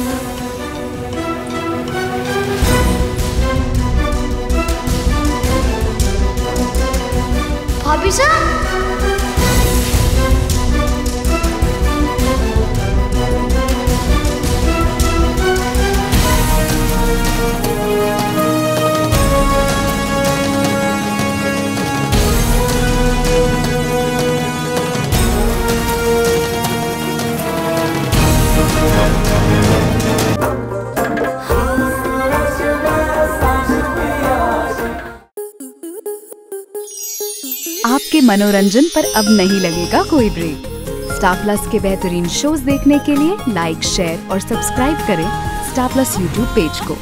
भाभी साहब, आपके मनोरंजन पर अब नहीं लगेगा कोई ब्रेक। स्टार प्लस के बेहतरीन शोज देखने के लिए लाइक, शेयर और सब्सक्राइब करें स्टार प्लस यूट्यूब पेज को।